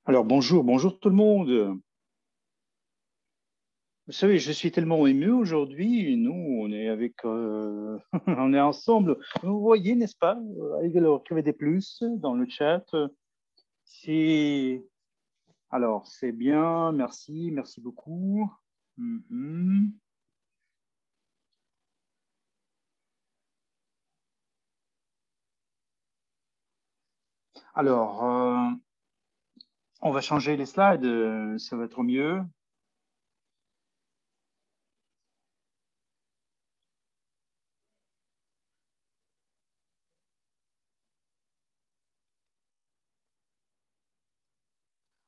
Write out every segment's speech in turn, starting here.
Alors bonjour, bonjour tout le monde. Vous savez, je suis tellement ému aujourd'hui. Nous, on est on est ensemble. Vous voyez, n'est-ce pas? Avec le des plus dans le chat. C'est alors c'est bien. Merci, merci beaucoup. Mhm. Alors, on va changer les slides. Ça va être mieux.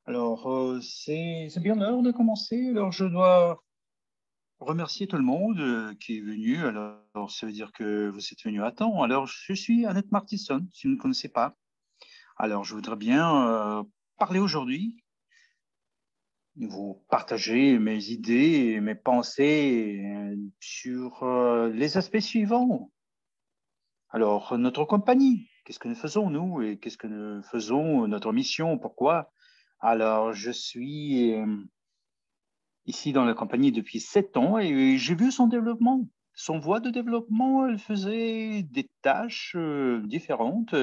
Alors, c'est bien l'heure de commencer. Alors, je dois remercier tout le monde qui est venu. Alors, ça veut dire que vous êtes venu à temps. Alors, je suis Annette Martisson, si vous ne me connaissez pas. Alors, je voudrais bien parler aujourd'hui, vous partager mes idées et mes pensées sur les aspects suivants. Alors, notre compagnie, qu'est-ce que nous faisons, nous, et qu'est-ce que nous faisons, notre mission, pourquoi? Alors, je suis ici dans la compagnie depuis 7 ans et j'ai vu son développement. Son voie de développement, elle faisait des tâches différentes.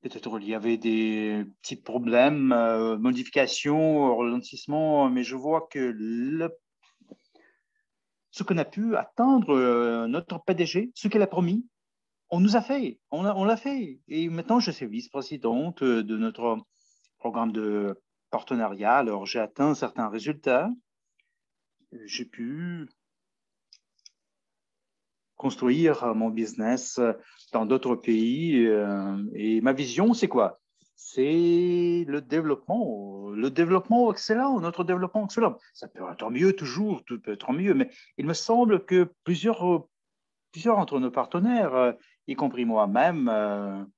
Peut-être il y avait des petits problèmes, modifications, ralentissements, mais je vois que ce qu'on a pu atteindre, notre PDG, ce qu'elle a promis, on nous a fait, on l'a fait. Et maintenant, je suis vice-présidente de notre programme de partenariat. Alors, j'ai atteint certains résultats. J'ai pu construire mon business dans d'autres pays. Et ma vision, c'est quoi? C'est le développement excellent, notre développement excellent. Ça peut être mieux toujours, tout peut être mieux, mais il me semble que plusieurs entre nos partenaires, y compris moi-même,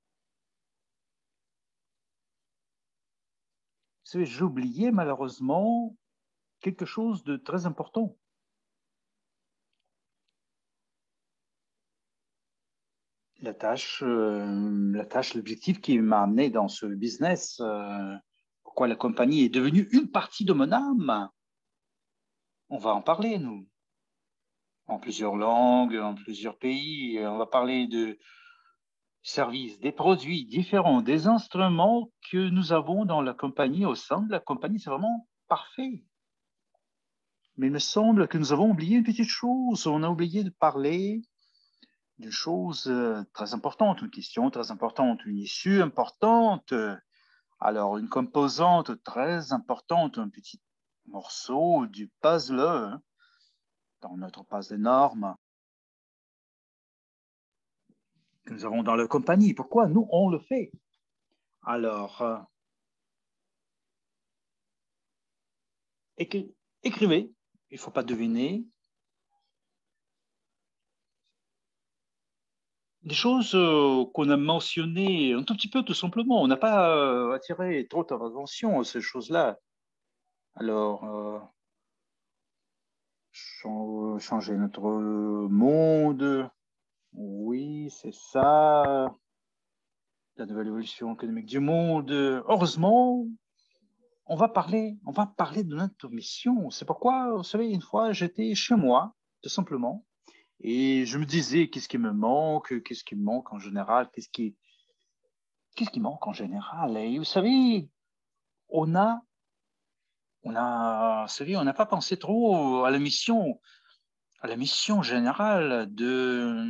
j'ai oublié malheureusement quelque chose de très important. L'objectif qui m'a amené dans ce business, pourquoi la compagnie est devenue une partie de mon âme. On va en parler, nous, en plusieurs langues, en plusieurs pays. On va parler de services, des produits différents, des instruments que nous avons dans la compagnie, au sein de la compagnie. C'est vraiment parfait. Mais il me semble que nous avons oublié une petite chose. On a oublié de parler d'une chose très importante, une question très importante, une issue importante. Alors, une composante très importante, un petit morceau du puzzle hein, dans notre puzzle énorme que nous avons dans la compagnie. Pourquoi nous, on le fait? Alors, écrivez, il ne faut pas deviner, des choses qu'on a mentionnées un tout petit peu tout simplement. On n'a pas attiré trop d'attention à ces choses-là. Alors, changer notre monde, oui, c'est ça. La nouvelle évolution économique du monde. Heureusement, on va parler de notre mission. C'est pourquoi, vous savez, une fois, j'étais chez moi, tout simplement, et je me disais, qu'est-ce qui me manque en général, qu'est-ce qui manque en général. Et vous savez, on a, vous savez, on n'a pas pensé trop à la mission générale de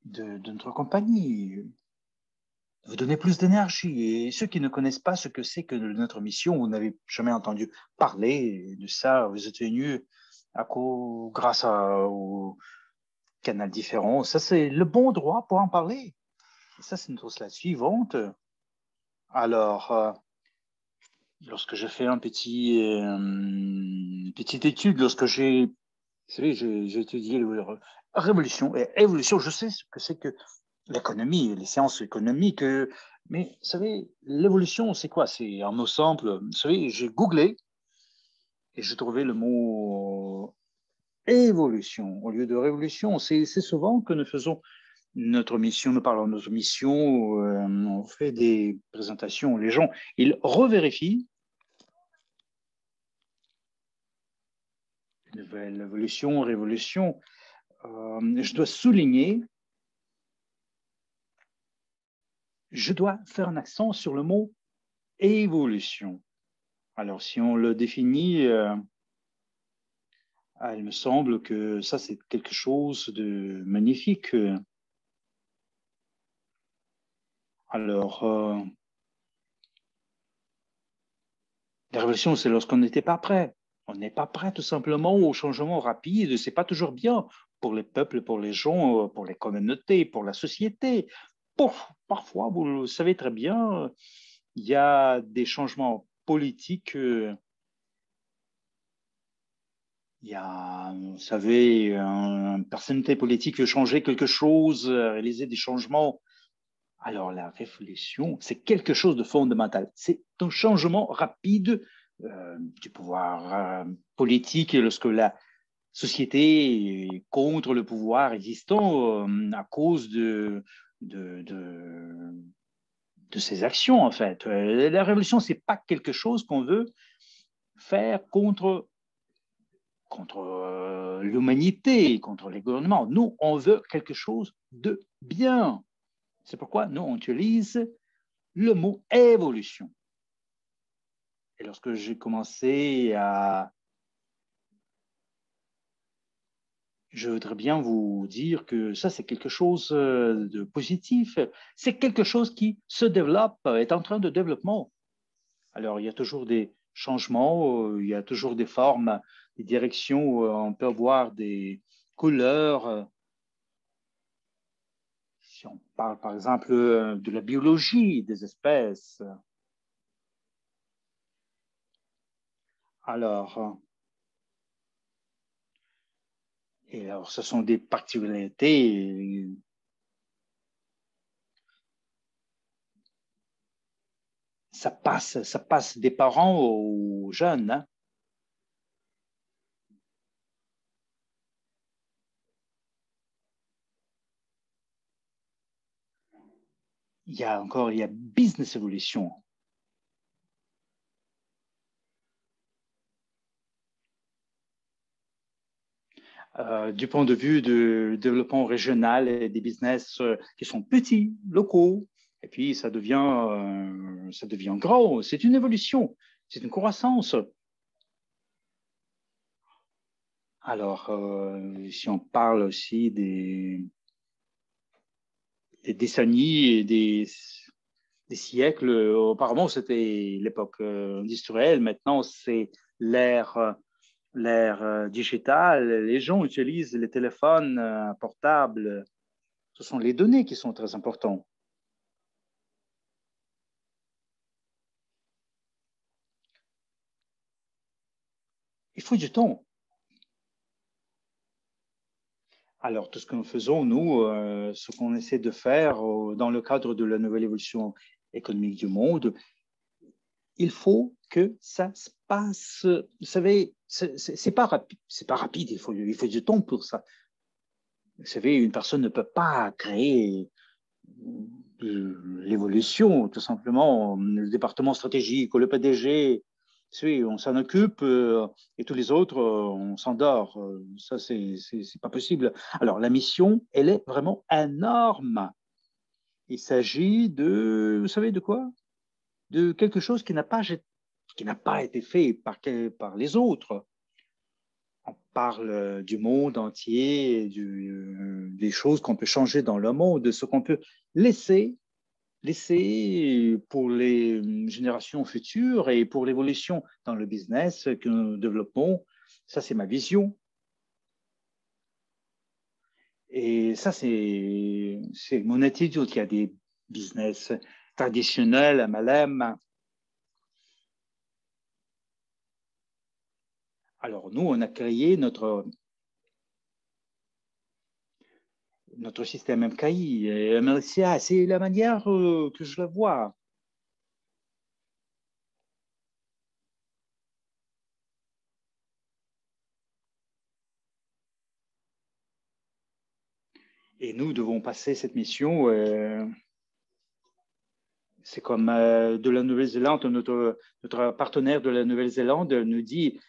notre compagnie. Vous donner plus d'énergie. Et ceux qui ne connaissent pas ce que c'est que notre mission, vous n'avez jamais entendu parler de ça, vous êtes venus grâce aux canaux différents. Ça, c'est le bon droit pour en parler. Et ça, c'est notre slide suivante. Alors, lorsque je fais une petite étude, lorsque vous savez, j'ai étudié la révolution et évolution, je sais ce que c'est que l'économie, les sciences économiques. Mais vous savez, l'évolution, c'est quoi? C'est un mot simple. Vous savez, j'ai googlé et j'ai trouvé le mot évolution au lieu de révolution. C'est souvent que nous faisons. notre mission, nous parlons de notre mission, on fait des présentations, les gens, ils revérifient. Nouvelle évolution, révolution. Je dois souligner, je dois faire un accent sur le mot évolution. Alors, si on le définit, il me semble que ça, c'est quelque chose de magnifique. Alors, la révolution, c'est lorsqu'on n'était pas prêt. On n'est pas prêt tout simplement au changement rapide. Ce n'est pas toujours bien pour les peuples, pour les gens, pour les communautés, pour la société. Parfois, vous le savez très bien, il y a des changements politiques. Il y a, vous savez, une personnalité politique veut changer quelque chose, réaliser des changements. Alors, la révolution, c'est quelque chose de fondamental. C'est un changement rapide du pouvoir politique lorsque la société est contre le pouvoir existant à cause de ses actions, en fait. La révolution, ce n'est pas quelque chose qu'on veut faire contre l'humanité, contre les gouvernements. Nous, on veut quelque chose de bien. C'est pourquoi nous, on utilise le mot évolution. Et lorsque j'ai commencé à... Je voudrais bien vous dire que ça, c'est quelque chose de positif. C'est quelque chose qui se développe, est en train de développement. Alors, il y a toujours des changements, il y a toujours des formes, des directions, on peut avoir des couleurs. Si on parle, par exemple, de la biologie des espèces, alors, et alors, ce sont des particularités. Ça passe des parents aux jeunes. Hein. Il y a business evolution. Du point de vue du développement régional et des business qui sont petits, locaux, et puis ça devient grand. C'est une évolution, c'est une croissance. Alors, si on parle aussi des décennies et des siècles, auparavant c'était l'époque industrielle, maintenant c'est l'ère digitale. Les gens utilisent les téléphones portables. Ce sont les données qui sont très importantes. Il faut du temps. Alors, tout ce que nous faisons, nous, ce qu'on essaie de faire dans le cadre de la nouvelle évolution économique du monde, il faut que ça se passe. Vous savez, c'est pas rapide. C'est pas rapide. Il faut du temps pour ça. Vous savez, une personne ne peut pas créer l'évolution, tout simplement. Le département stratégique, le PDG, oui, on s'en occupe et tous les autres, on s'endort. Ça, c'est pas possible. Alors, la mission, elle est vraiment énorme. Il s'agit de, vous savez de quoi? De quelque chose qui n'a pas été fait par les autres. On parle du monde entier, des choses qu'on peut changer dans le monde, de ce qu'on peut laisser pour les générations futures et pour l'évolution dans le business que nous développons. Ça, c'est ma vision. Et ça, c'est mon attitude. Il y a des business traditionnels, MLM. Alors, nous, on a créé notre système MKI, MLCA. C'est la manière que je le vois. Et nous devons passer cette mission. C'est comme de la Nouvelle-Zélande, notre partenaire de la Nouvelle-Zélande nous dit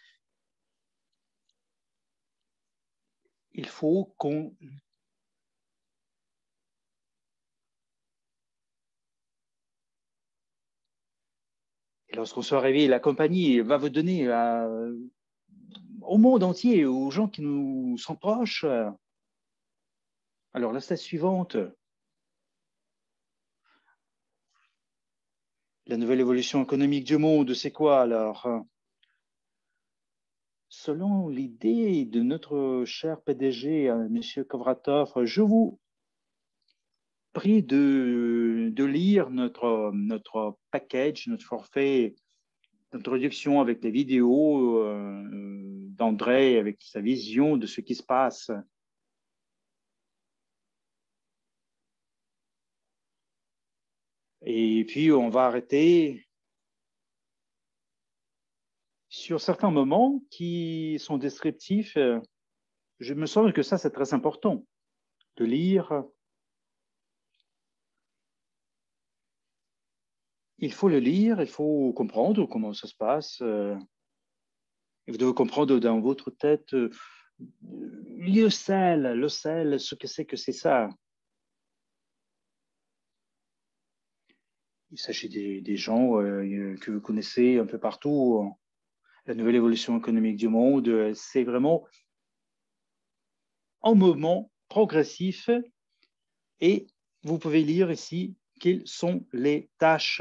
il faut qu'on... Et lorsqu'on sera réveillé, la compagnie va vous donner au monde entier, aux gens qui nous sont proches. Alors, la stat suivante, la nouvelle évolution économique du monde, c'est quoi alors? Selon l'idée de notre cher PDG, M. Kovratov, je vous prie de lire notre package, notre forfait d'introduction avec les vidéos d'André, avec sa vision de ce qui se passe. Et puis, on va arrêter sur certains moments qui sont descriptifs. Je me semble que ça, c'est très important de lire. Il faut le lire, il faut comprendre comment ça se passe. Vous devez comprendre dans votre tête le sel, ce que c'est ça. Il s'agit des gens que vous connaissez un peu partout. La nouvelle évolution économique du monde, c'est vraiment un mouvement progressif et vous pouvez lire ici quelles sont les tâches.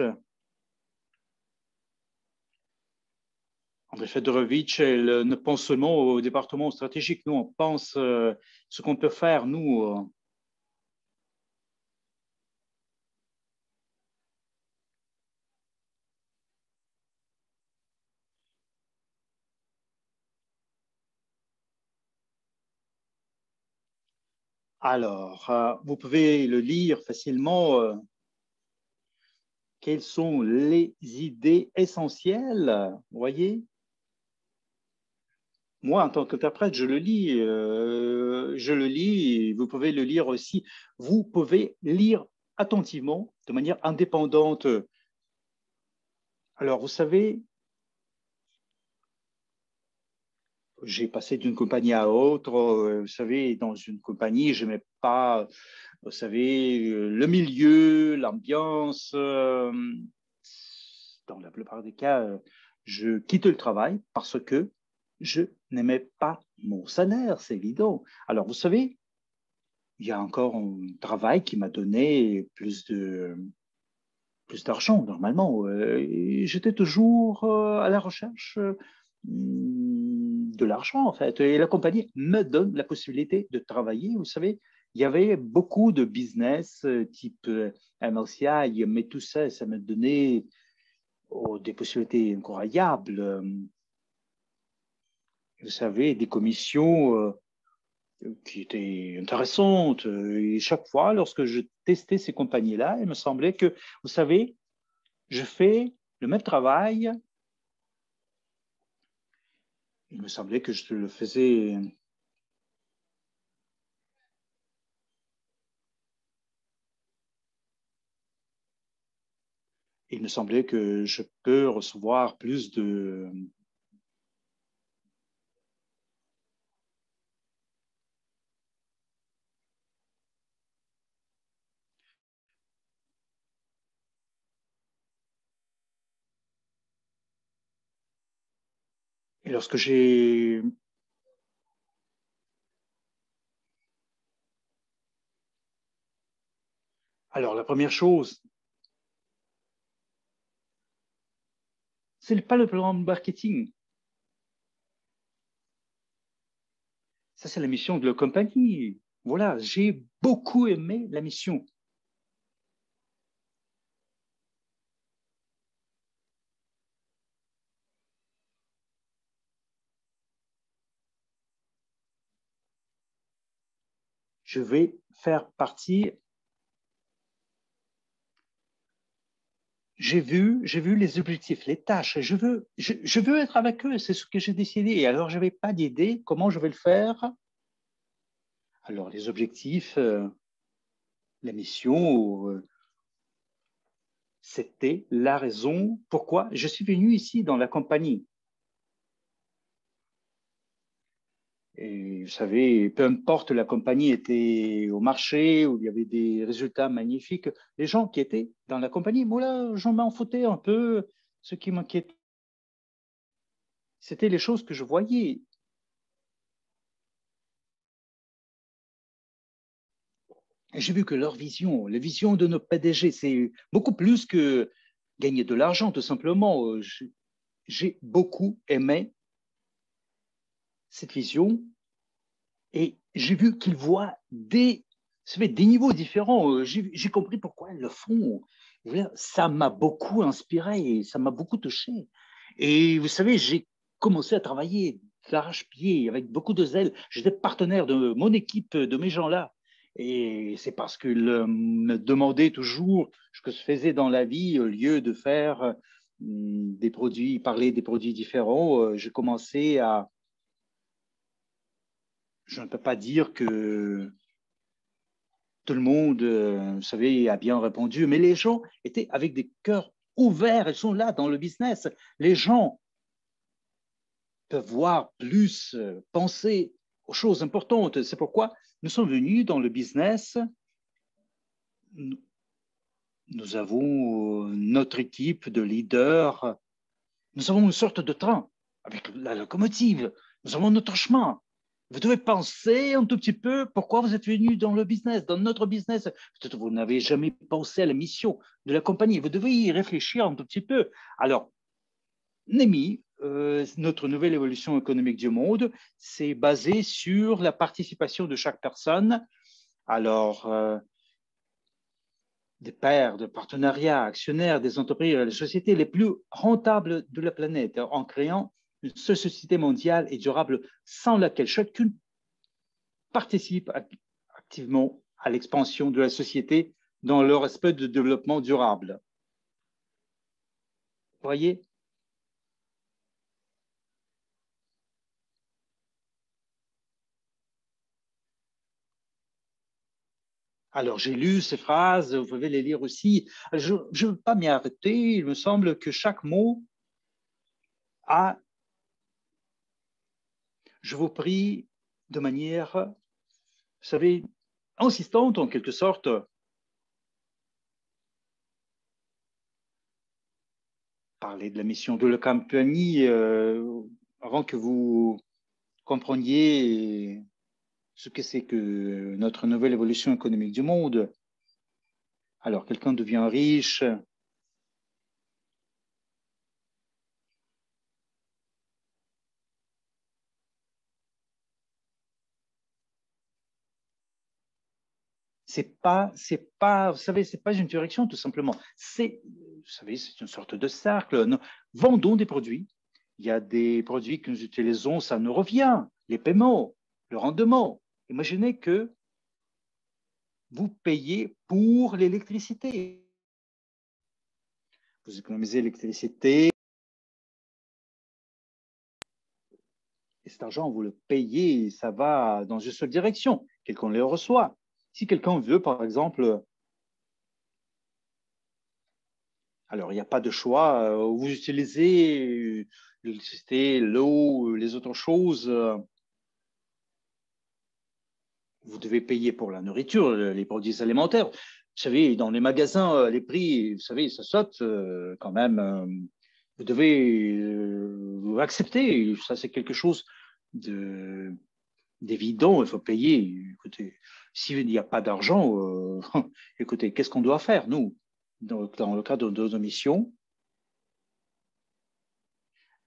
André Fedorovitch ne pense seulement au département stratégique. Nous, on pense ce qu'on peut faire, nous. Alors, vous pouvez le lire facilement. Quelles sont les idées essentielles? Vous voyez? Moi, en tant qu'interprète, je le lis, et vous pouvez le lire aussi. Vous pouvez lire attentivement, de manière indépendante. Alors, vous savez, j'ai passé d'une compagnie à l'autre. Vous savez, dans une compagnie, je n'aimais pas, vous savez, le milieu, l'ambiance. Dans la plupart des cas, je quitte le travail parce que je n'aimais pas mon salaire, c'est évident. Alors, vous savez, il y a encore un travail qui m'a donné plus d'argent, normalement. J'étais toujours à la recherche de l'argent, en fait. Et la compagnie me donne la possibilité de travailler. Vous savez, il y avait beaucoup de business type MLCI, mais tout ça, ça me donnait des possibilités incroyables. Vous savez, des commissions qui étaient intéressantes. Et chaque fois, lorsque je testais ces compagnies-là, il me semblait que, vous savez, je fais le même travail. Il me semblait que je le faisais. Il me semblait que je peux recevoir plus de. Et lorsque j'ai. Alors, la première chose, ce n'est pas le plan de marketing. Ça, c'est la mission de la compagnie. Voilà, j'ai beaucoup aimé la mission. Je vais faire partie. J'ai vu les objectifs, les tâches. Je veux être avec eux. C'est ce que j'ai décidé. Et alors, je n'avais pas d'idée comment je vais le faire. Alors, les objectifs, La mission, c'était la raison pourquoi je suis venu ici dans la compagnie. Et vous savez, peu importe, la compagnie était au marché où il y avait des résultats magnifiques. Les gens qui étaient dans la compagnie, moi là, j'en m'en foutais un peu. Ce qui m'inquiétait, c'était les choses que je voyais. Et j'ai vu que leur vision, la vision de nos PDG, c'est beaucoup plus que gagner de l'argent, tout simplement. J'ai beaucoup aimé cette vision et j'ai vu qu'ils voient des niveaux différents. J'ai compris pourquoi ils le font. Ça m'a beaucoup inspiré, ça m'a beaucoup touché. Et vous savez, j'ai commencé à travailler d'arrache-pied avec beaucoup de zèle. J'étais partenaire de mon équipe, de mes gens-là. Et c'est parce qu'ils me demandaient toujours ce que je faisais dans la vie au lieu de faire des produits, parler des produits différents. J'ai commencé à, je ne peux pas dire que tout le monde, vous savez, a bien répondu, mais les gens étaient avec des cœurs ouverts, ils sont là dans le business. Les gens peuvent voir plus, penser aux choses importantes. C'est pourquoi nous sommes venus dans le business. Nous avons notre équipe de leaders. Nous avons une sorte de train avec la locomotive. Nous avons notre chemin. Vous devez penser un tout petit peu pourquoi vous êtes venu dans le business, dans notre business. Peut-être que vous n'avez jamais pensé à la mission de la compagnie. Vous devez y réfléchir un tout petit peu. Alors, NEMI, notre nouvelle évolution économique du monde, c'est basé sur la participation de chaque personne. Alors, des pairs, de partenariats, actionnaires, des entreprises, les sociétés les plus rentables de la planète, en créant une société mondiale et durable sans laquelle chacune participe activement à l'expansion de la société dans leur aspect de développement durable. Vous voyez? Alors, j'ai lu ces phrases, vous pouvez les lire aussi. Je ne veux pas m'y arrêter, il me semble que chaque mot a, je vous prie, de manière, vous savez, insistante en quelque sorte, parler de la mission de la compagnie avant que vous compreniez ce que c'est que notre nouvelle évolution économique du monde. Alors, quelqu'un devient riche. Vous savez, c'est pas une direction tout simplement. Vous savez, c'est une sorte de cercle. Nous vendons des produits. Il y a des produits que nous utilisons, ça nous revient. Les paiements, le rendement. Imaginez que vous payez pour l'électricité. Vous économisez l'électricité et cet argent, vous le payez, ça va dans une seule direction. Quelqu'un le reçoit. Si quelqu'un veut, par exemple, alors il n'y a pas de choix, vous utilisez l'électricité, l'eau, les autres choses, vous devez payer pour la nourriture, les produits alimentaires. Vous savez, dans les magasins, les prix, vous savez, ça saute quand même. Vous devez accepter. Ça, c'est quelque chose d'évident. Il faut payer. Écoutez, s'il n'y a pas d'argent, écoutez, qu'est-ce qu'on doit faire, nous, dans le cadre de nos missions?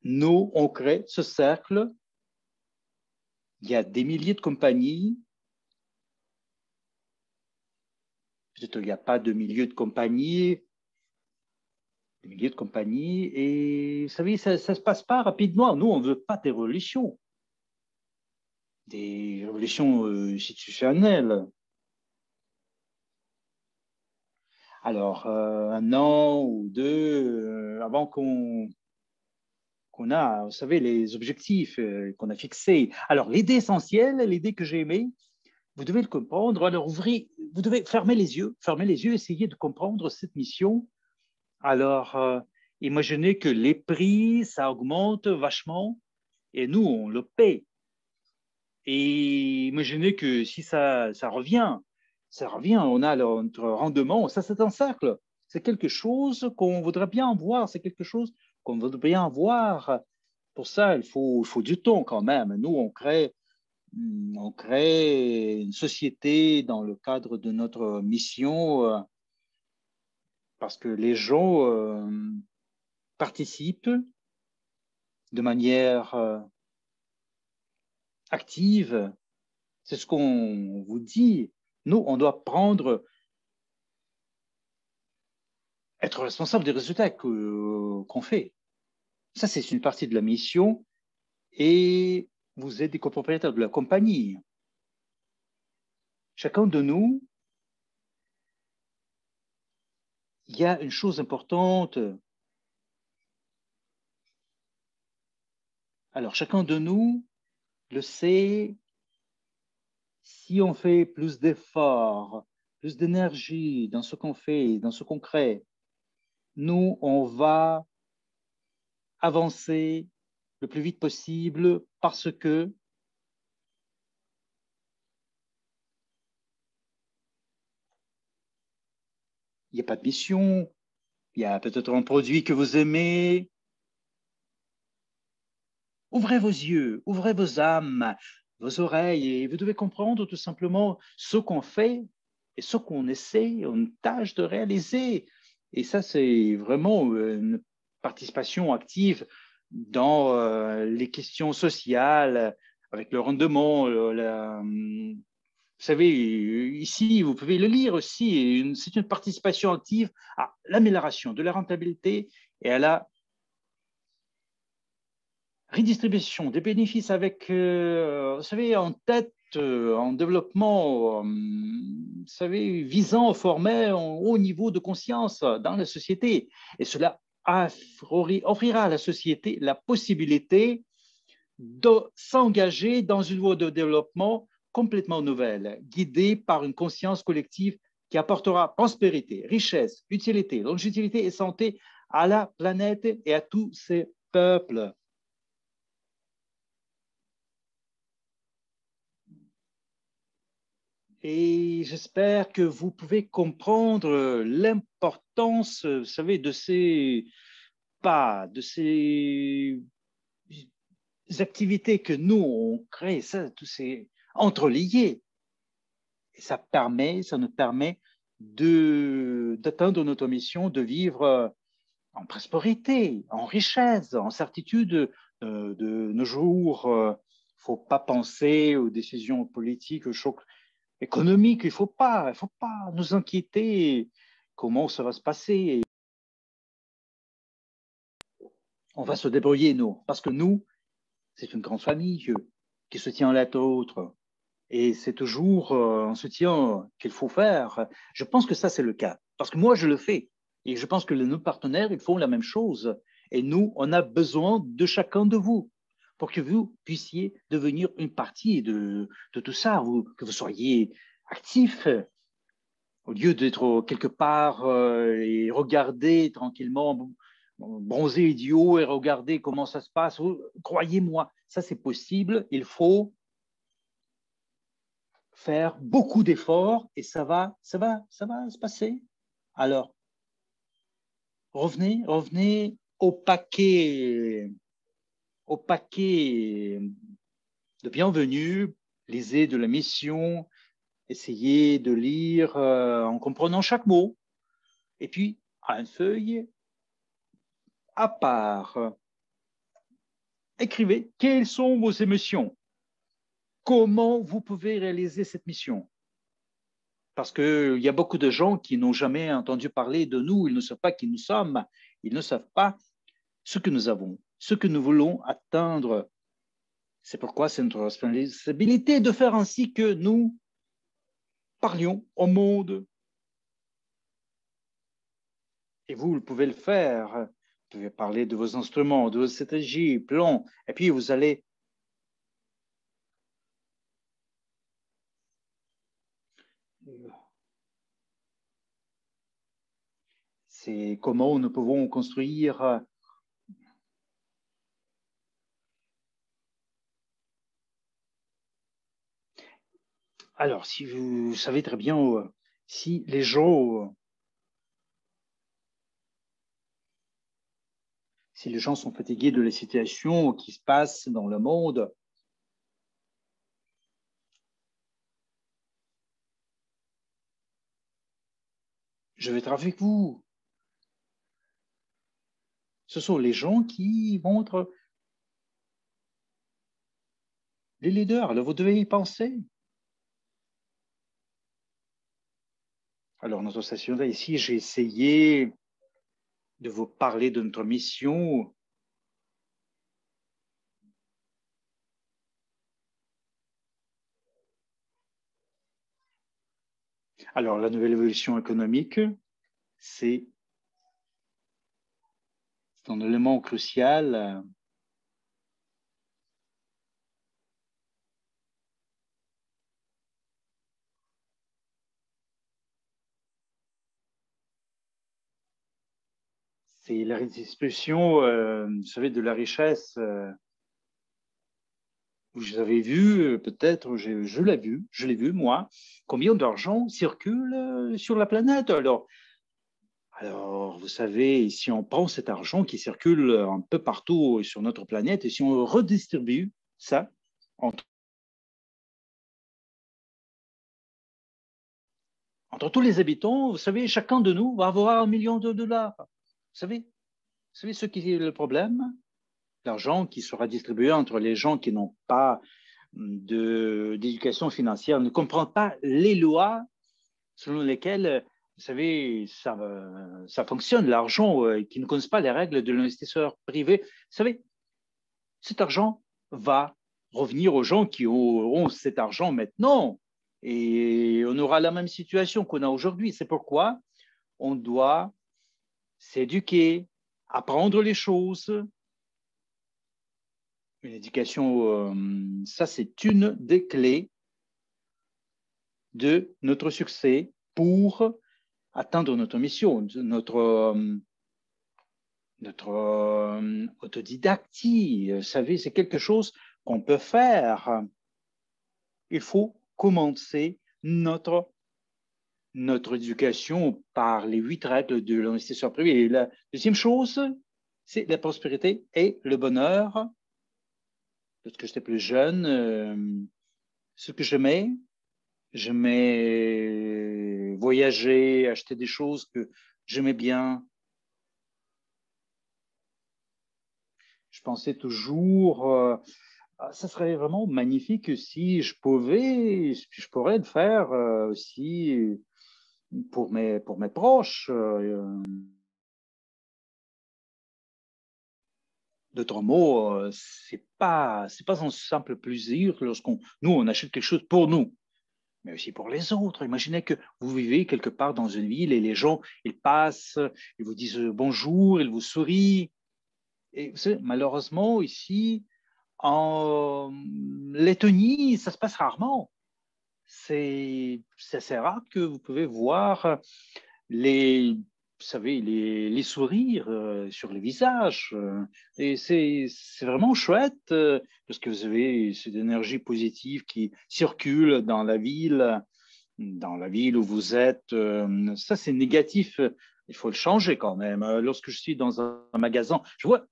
Nous, on crée ce cercle. Il y a des milliers de compagnies. Peut-être qu'il n'y a pas de milliers de compagnies, des milliers de compagnies. Et vous savez, ça ne se passe pas rapidement. Nous, on ne veut pas des révolutions institutionnelles. Alors, un an ou deux avant qu'on a, vous savez, les objectifs qu'on a fixés. Alors, l'idée essentielle, l'idée que j'ai aimée, vous devez le comprendre. Alors, vous devez fermer les yeux, essayez de comprendre cette mission. Alors, imaginez que les prix, ça augmente vachement et nous, on le paie. Et imaginez que si ça revient, on a notre rendement, ça c'est un cercle. C'est quelque chose qu'on voudrait bien voir, c'est quelque chose qu'on voudrait bien voir. Pour ça, il faut du temps quand même. Nous, on crée une société dans le cadre de notre mission parce que les gens participent de manière active. C'est ce qu'on vous dit. Nous, on doit être responsable des résultats qu'on fait. Ça, c'est une partie de la mission et vous êtes des copropriétaires de la compagnie. Chacun de nous, il y a une chose importante. Alors, chacun de nous le sait, si on fait plus d'efforts, plus d'énergie dans ce qu'on fait, dans ce qu'on crée, nous, on va avancer le plus vite possible parce que il n'y a pas de mission, il y a peut-être un produit que vous aimez. Ouvrez vos yeux, ouvrez vos âmes, vos oreilles et vous devez comprendre tout simplement ce qu'on fait et ce qu'on essaie, on tâche de réaliser. Et ça, c'est vraiment une participation active dans les questions sociales, avec le rendement. Vous savez, ici, vous pouvez le lire aussi, c'est une participation active à l'amélioration de la rentabilité et à la redistribution des bénéfices avec, vous savez, en tête, en développement, vous savez, visant à former un haut niveau de conscience dans la société. Et cela offrira à la société la possibilité de s'engager dans une voie de développement complètement nouvelle, guidée par une conscience collective qui apportera prospérité, richesse, utilité, longévité et santé à la planète et à tous ses peuples. Et j'espère que vous pouvez comprendre l'importance, vous savez, de ces pas, de ces activités que nous, on crée, ça, tous ces entreliés. Et ça nous permet d'atteindre notre mission, de vivre en prospérité, en richesse, en certitude de nos jours. Il ne faut pas penser aux décisions politiques, aux chocs économiques. Il faut pas nous inquiéter comment ça va se passer. On va se débrouiller, nous, parce que nous, c'est une grande famille qui se tient l'un à l'autre. Et c'est toujours un soutien qu'il faut faire. Je pense que ça, c'est le cas. Parce que moi, je le fais. Et je pense que nos partenaires, ils font la même chose. Et nous, on a besoin de chacun de vous pour que vous puissiez devenir une partie de tout ça, que vous soyez actifs au lieu d'être quelque part et regarder tranquillement, bronzer idiot et regarder comment ça se passe. Croyez-moi, ça c'est possible. Il faut faire beaucoup d'efforts et ça va se passer. Alors, revenez au paquet de bienvenue, lisez de la mission, essayez de lire en comprenant chaque mot. Et puis, à une feuille à part, écrivez quelles sont vos émotions, comment vous pouvez réaliser cette mission. Parce qu'il y a beaucoup de gens qui n'ont jamais entendu parler de nous, ils ne savent pas qui nous sommes, ils ne savent pas ce que nous avons, ce que nous voulons atteindre. C'est pourquoi c'est notre responsabilité de faire ainsi que nous parlions au monde. Et vous pouvez le faire. Vous pouvez parler de vos instruments, de vos stratégies, plans, et puis vous allez C'est comment nous pouvons construire. Alors, si vous savez très bien, si les gens, si les gens sont fatigués de la situation qui se passe dans le monde, je vais être avec vous. Ce sont les gens qui montrent les leaders. Alors, vous devez y penser. Alors, notre station ici, j'ai essayé de vous parler de notre mission. Alors, la nouvelle évolution économique, c'est un élément crucial. C'est la redistribution, vous savez, de la richesse. Vous avez vu, peut-être, je l'ai vu, moi, combien d'argent circule sur la planète. Alors, vous savez, si on prend cet argent qui circule un peu partout sur notre planète et si on redistribue ça entre tous les habitants, vous savez, chacun de nous va avoir 1 million de dollars. Vous savez ce qui est le problème? L'argent qui sera distribué entre les gens qui n'ont pas d'éducation financière, ne comprennent pas les lois selon lesquelles, vous savez, ça fonctionne, l'argent, qui ne connaissent pas les règles de l'investisseur privé. Vous savez, cet argent va revenir aux gens qui auront cet argent maintenant. Et on aura la même situation qu'on a aujourd'hui. C'est pourquoi on doit s'éduquer, apprendre les choses. Une éducation, ça c'est une des clés de notre succès pour atteindre notre mission, notre autodidactie. Vous savez, c'est quelque chose qu'on peut faire. Il faut commencer notre éducation par les 8 règles de l'investisseur privé. Et la deuxième chose, c'est la prospérité et le bonheur. Lorsque j'étais plus jeune, ce que j'aimais voyager, acheter des choses que j'aimais bien. Je pensais toujours, ça serait vraiment magnifique si je pourrais le faire aussi pour mes proches. D'autres mots, c'est pas un simple plaisir lorsqu'on nous on achète quelque chose pour nous, mais aussi pour les autres. Imaginez que vous vivez quelque part dans une ville et les gens ils passent, ils vous disent bonjour, ils vous sourient. Et vous savez, malheureusement ici en Lettonie, ça se passe rarement. C'est assez rare que vous pouvez voir vous savez, les sourires sur les visages. Et c'est vraiment chouette parce que vous avez cette énergie positive qui circule dans la ville où vous êtes. Ça, c'est négatif. Il faut le changer quand même. Lorsque je suis dans un magasin, je vois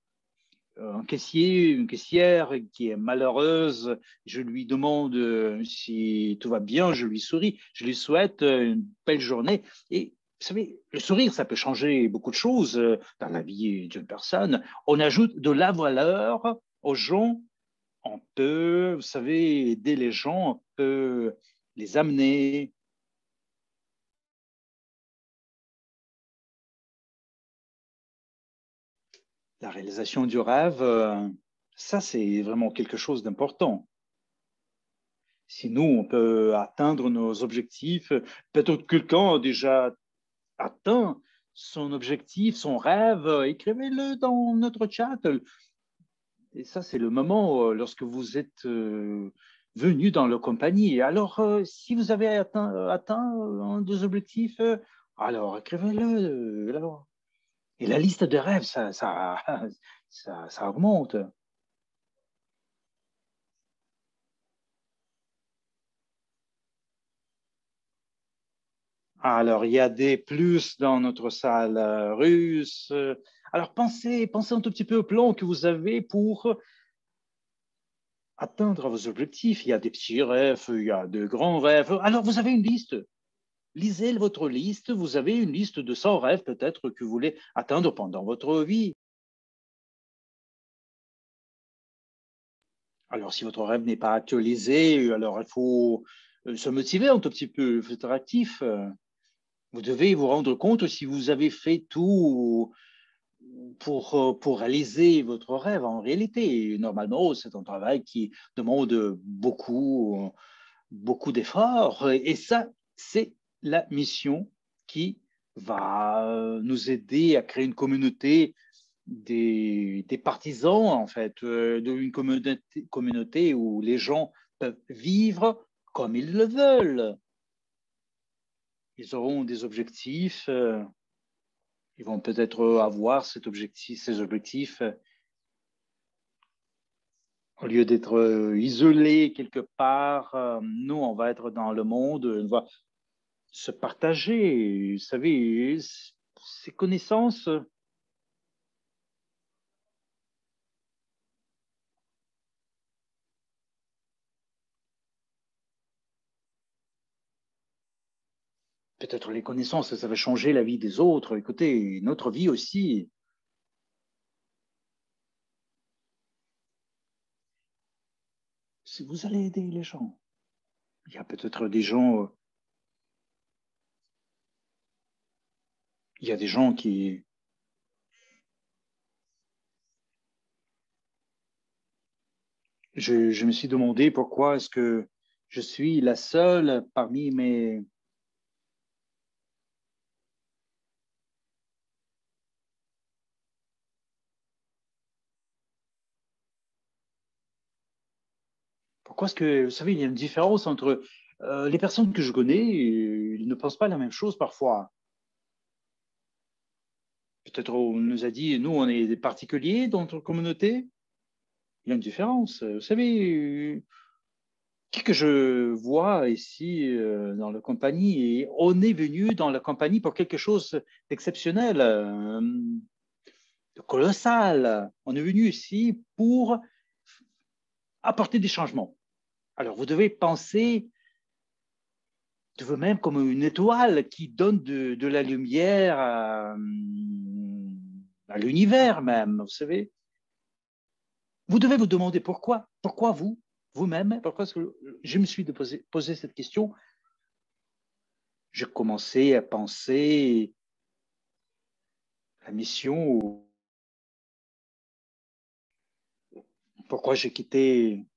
un caissier, une caissière qui est malheureuse, je lui demande si tout va bien, je lui souris, je lui souhaite une belle journée. Et vous savez, le sourire, ça peut changer beaucoup de choses dans la vie d'une personne. On ajoute de la valeur aux gens, on peut, vous savez, aider les gens, on peut les amener. La réalisation du rêve, ça, c'est vraiment quelque chose d'important. Si nous, on peut atteindre nos objectifs, peut-être que quelqu'un a déjà atteint son objectif, son rêve, écrivez-le dans notre chat. Et ça, c'est le moment lorsque vous êtes venu dans la compagnie. Alors, si vous avez atteint un des objectifs, alors écrivez-le. Alors, Et la liste de rêves, ça augmente. Alors, il y a des plus dans notre salle russe. Alors, pensez un tout petit peu au plan que vous avez pour atteindre vos objectifs. Il y a des petits rêves, il y a de grands rêves. Alors, vous avez une liste. Lisez votre liste. Vous avez une liste de 100 rêves peut-être que vous voulez atteindre pendant votre vie. Alors, si votre rêve n'est pas actualisé, alors il faut se motiver un tout petit peu, il faut être actif. Vous devez vous rendre compte si vous avez fait tout pour réaliser votre rêve en réalité. Normalement, c'est un travail qui demande beaucoup d'efforts. Et ça, c'est la mission qui va nous aider à créer une communauté des partisans, en fait, d'une communauté où les gens peuvent vivre comme ils le veulent. Ils auront des objectifs, ils vont peut-être avoir ces objectifs, au lieu d'être isolés quelque part. Nous, on va être dans le monde, on va se partager, vous savez, ces connaissances. Peut-être les connaissances, ça va changer la vie des autres. Écoutez, notre vie aussi. Si vous allez aider les gens, il y a peut-être des gens, il y a des gens qui, je me suis demandé pourquoi est-ce que je suis la seule parmi mes, pourquoi est-ce que, vous savez, il y a une différence entre les personnes que je connais, ils ne pensent pas la même chose parfois. Peut-être on nous a dit, nous, on est des particuliers dans notre communauté. Il y a une différence. Vous savez, qui que je vois ici dans la compagnie, et on est venu dans la compagnie pour quelque chose d'exceptionnel, de colossal. On est venu ici pour apporter des changements. Alors, vous devez penser de vous-même comme une étoile qui donne de la lumière à l'univers même, vous savez. Vous devez vous demander pourquoi vous, vous-même, pourquoi est-ce que je me suis posé cette question. J'ai commencé à penser la mission, pourquoi j'ai quitté.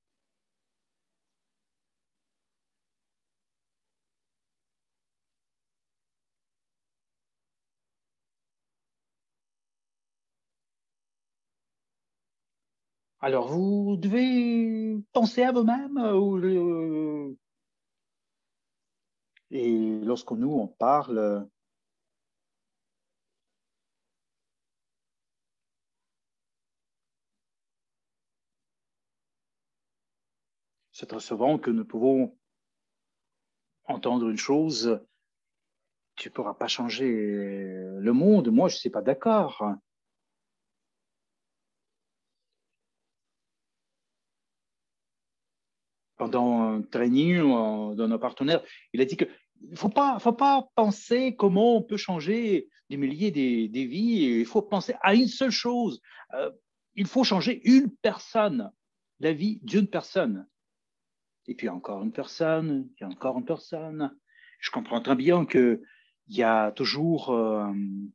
Alors, vous devez penser à vous-même, et lorsque nous, on parle, c'est très souvent que nous pouvons entendre une chose, tu ne pourras pas changer le monde. Moi, je ne suis pas d'accord. Pendant un training de nos partenaires, il a dit qu'il ne faut pas penser comment on peut changer des milliers des vies. Il faut penser à une seule chose. Euh, il faut changer une personne, la vie d'une personne. Et puis encore une personne, et encore une personne. Je comprends très bien qu'il y a toujours, vous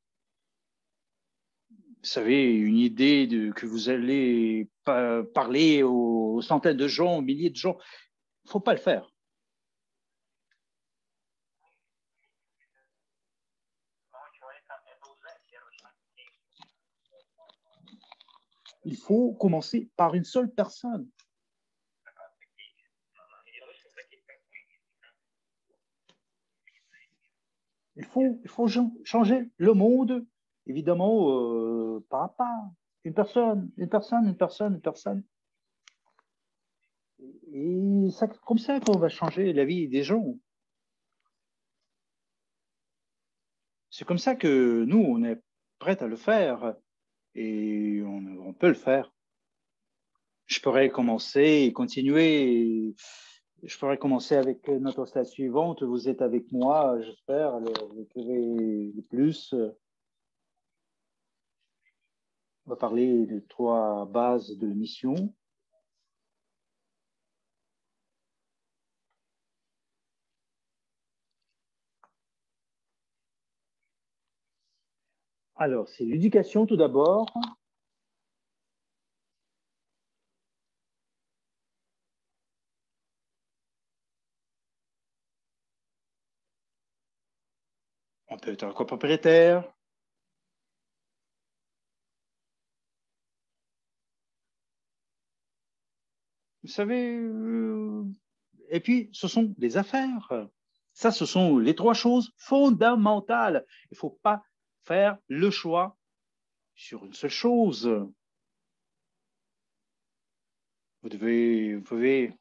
savez, une idée que vous allez parler aux centaines de gens, aux milliers de gens. Il ne faut pas le faire. Il faut commencer par une seule personne. Il faut changer le monde évidemment, pas à pas, une personne, une personne, une personne, une personne. Et c'est comme ça qu'on va changer la vie des gens. C'est comme ça que nous, on est prêts à le faire et on peut le faire. Je pourrais commencer et continuer. Je pourrais commencer avec notre slide suivante. Vous êtes avec moi, j'espère. Alors, vous pouvez plus. On va parler de 3 bases de mission. Alors, c'est l'éducation tout d'abord. On peut être un copropriétaire. Vous savez, et puis ce sont des affaires. Ça, ce sont les 3 choses fondamentales. Il ne faut pas faire le choix sur une seule chose. Vous pouvez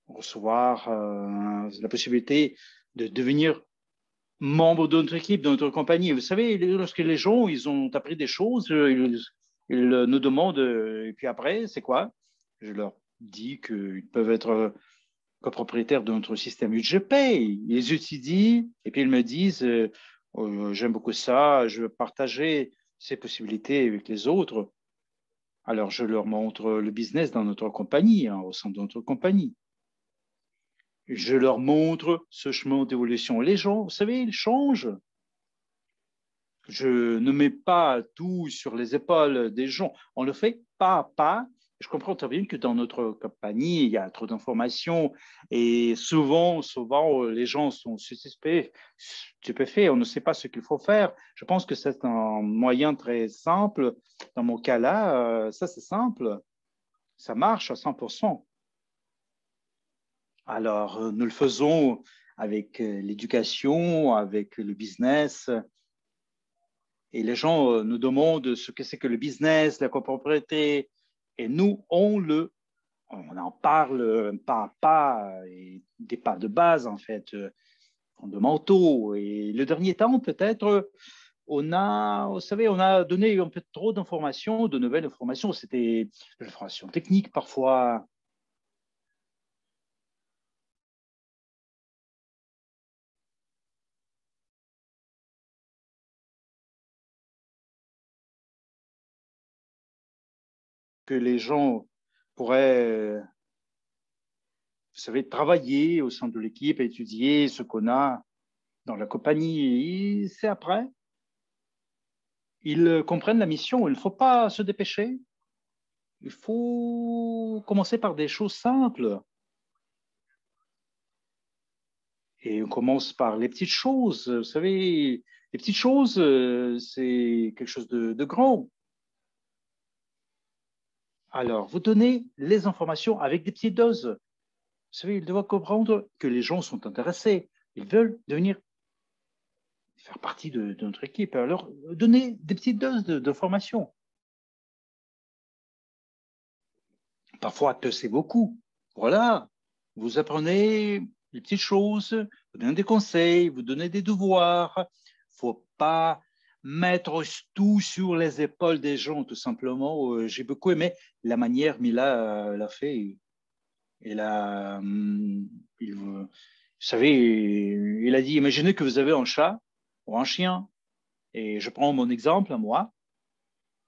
recevoir la possibilité de devenir membre de notre équipe, de notre compagnie. Vous savez, lorsque les gens, ils ont appris des choses, ils nous demandent, et puis après, c'est quoi? Je leur dis qu'ils peuvent être copropriétaires de notre système UGP. Ils étudient, et puis ils me disent, j'aime beaucoup ça, je veux partager ces possibilités avec les autres. Alors, je leur montre le business dans notre compagnie, au sein de notre compagnie. Je leur montre ce chemin d'évolution. Les gens, vous savez, ils changent. Je ne mets pas tout sur les épaules des gens. On le fait pas à pas. Je comprends très bien que dans notre compagnie, il y a trop d'informations et souvent, les gens sont stupéfaits. On ne sait pas ce qu'il faut faire. Je pense que c'est un moyen très simple. Dans mon cas-là, ça c'est simple. Ça marche à 100%. Alors, nous le faisons avec l'éducation, avec le business. Et les gens nous demandent ce que c'est que le business, la copropriété. Et nous, on en parle pas à pas, et des pas de base, en fait, fondamentaux. Et le dernier temps, peut-être, vous savez, on a donné un peu trop d'informations, de nouvelles informations. C'était de l'information technique parfois. Que les gens pourraient, vous savez, travailler au sein de l'équipe, étudier ce qu'on a dans la compagnie. Et c'est après, ils comprennent la mission. Il ne faut pas se dépêcher. Il faut commencer par des choses simples. Et on commence par les petites choses. Vous savez, les petites choses, c'est quelque chose de grand. Alors, vous donnez les informations avec des petites doses. Vous savez, ils doivent comprendre que les gens sont intéressés. Ils veulent devenir faire partie de notre équipe. Alors, donnez des petites doses d'informations. Parfois, peu, c'est beaucoup. Voilà, vous apprenez les petites choses, vous donnez des conseils, vous donnez des devoirs. Il ne faut pas mettre tout sur les épaules des gens, tout simplement. J'ai beaucoup aimé la manière Mila l'a fait. Et là, vous savez, il a dit, imaginez que vous avez un chat ou un chien. Et je prends mon exemple à moi.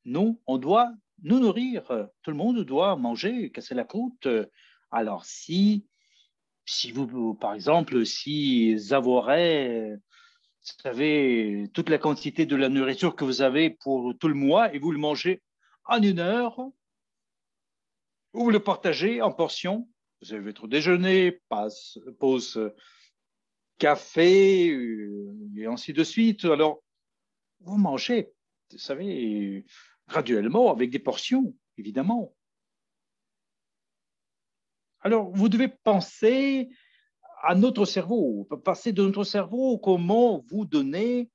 Nous, on doit nous nourrir. Tout le monde doit manger, casser la croûte. Alors, si vous, par exemple, si Zavoret, vous savez, toute la quantité de la nourriture que vous avez pour tout le mois et vous le mangez en 1 heure, ou vous le partagez en portions, vous avez votre déjeuner, pause café, et ainsi de suite. Alors, vous mangez, vous savez, graduellement, avec des portions, évidemment. Alors, vous devez penser à notre cerveau, passer de notre cerveau, comment vous donner,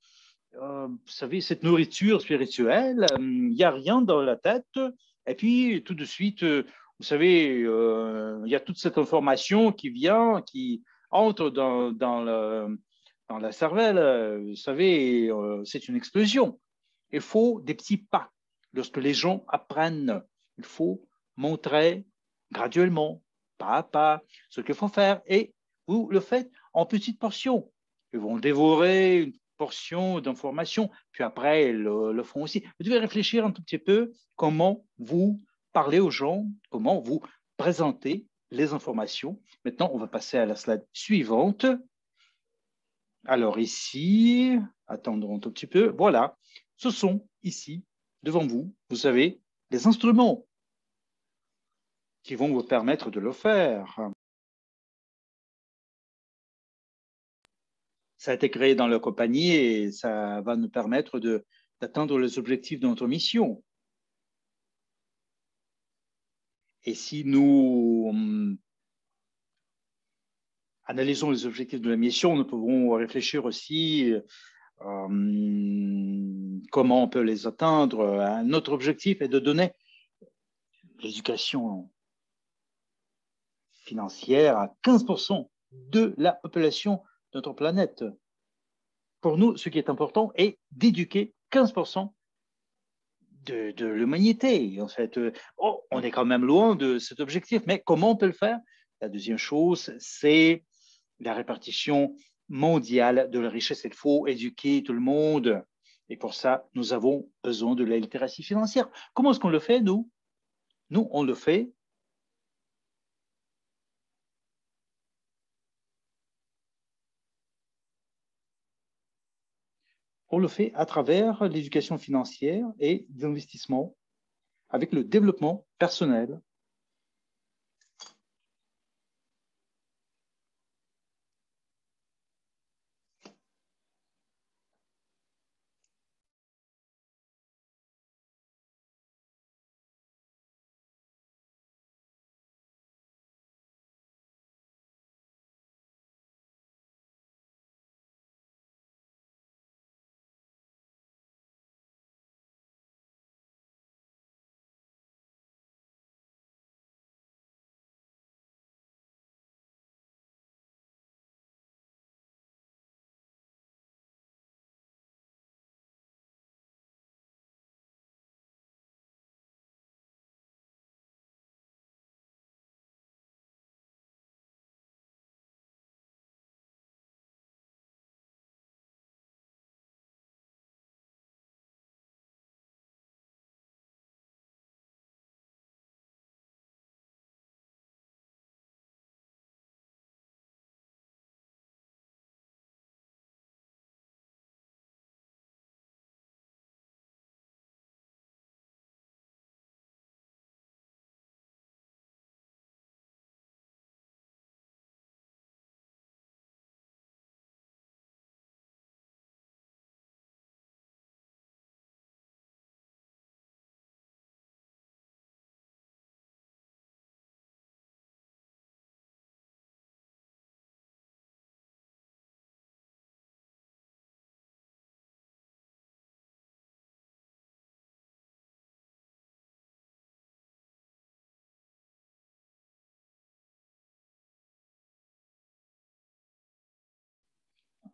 vous savez, cette nourriture spirituelle. Il n'y a rien dans la tête. Et puis, tout de suite, vous savez, il y a toute cette information qui vient, qui entre dans la cervelle. Vous savez, c'est une explosion. Il faut des petits pas. Lorsque les gens apprennent, il faut montrer graduellement, pas à pas, ce qu'il faut faire. Et vous le faites en petites portions. Ils vont dévorer une portion d'informations, puis après, ils le font aussi. Vous devez réfléchir un tout petit peu comment vous parlez aux gens, comment vous présentez les informations. Maintenant, on va passer à la slide suivante. Alors ici, attendons un tout petit peu. Voilà, ce sont ici, devant vous, vous savez, les instruments qui vont vous permettre de le faire. Ça a été créé dans la compagnie et ça va nous permettre d'atteindre les objectifs de notre mission. Et si nous analysons les objectifs de la mission, nous pouvons réfléchir aussi comment on peut les atteindre. Notre objectif est de donner l'éducation financière à 15% de la population de notre planète. Pour nous, ce qui est important est d'éduquer 15% de l'humanité. En fait, on est quand même loin de cet objectif, mais comment on peut le faire? La deuxième chose, c'est la répartition mondiale de la richesse. Il faut éduquer tout le monde. Et pour ça, nous avons besoin de la littératie financière. Comment est-ce qu'on le fait, nous? Nous, on le fait à travers l'éducation financière et l'investissement avec le développement personnel.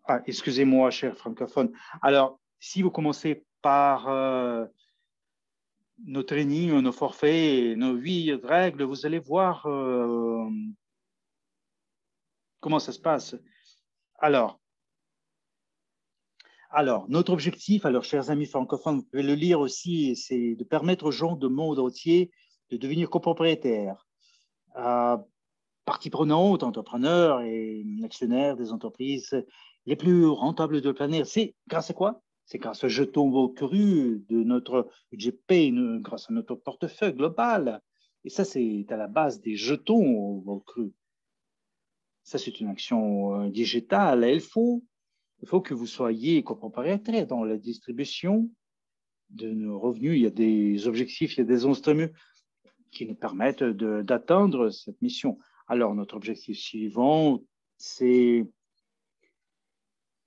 Ah, excusez-moi, cher francophone. Alors, si vous commencez par nos trainings, nos forfaits, nos 8 règles, vous allez voir comment ça se passe. Alors, notre objectif, alors, chers amis francophones, vous pouvez le lire aussi, c'est de permettre aux gens du monde entier de devenir copropriétaires, partie prenante, entrepreneurs et actionnaires des entreprises les plus rentables de la planète. C'est grâce à quoi? C'est grâce au jeton cru de notre budget pay, grâce à notre portefeuille global. Et ça, c'est à la base des jetons crus. Ça, c'est une action digitale. Il faut que vous soyez copropriétaire dans la distribution de nos revenus. Il y a des objectifs, il y a des instruments qui nous permettent d'atteindre cette mission. Alors, notre objectif suivant, c'est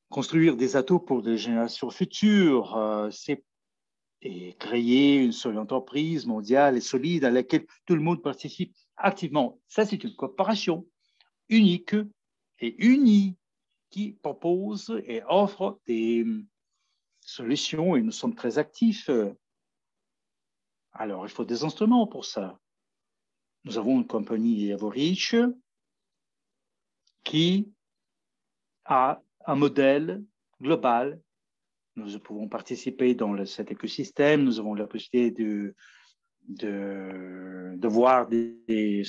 construire des atouts pour des générations futures, c'est et créer une seule entreprise mondiale et solide à laquelle tout le monde participe activement. Ça, c'est une coopération unique et unie qui propose et offre des solutions et nous sommes très actifs. Alors, il faut des instruments pour ça. Nous avons une compagnie Evorich qui a un modèle global. Nous pouvons participer dans cet écosystème. Nous avons la possibilité de voir des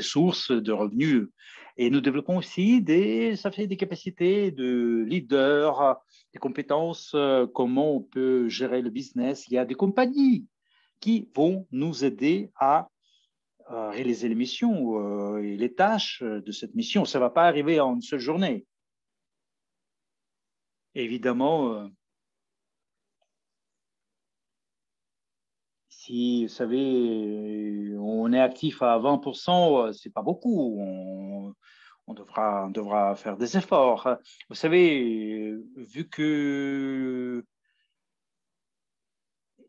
sources de revenus. Et nous développons aussi des capacités de leader, des compétences, comment on peut gérer le business. Il y a des compagnies qui vont nous aider à réaliser les missions et les tâches de cette mission. Ça ne va pas arriver en une seule journée. Évidemment, si, vous savez, on est actif à 20%, ce n'est pas beaucoup. On devra faire des efforts. Vous savez, vu que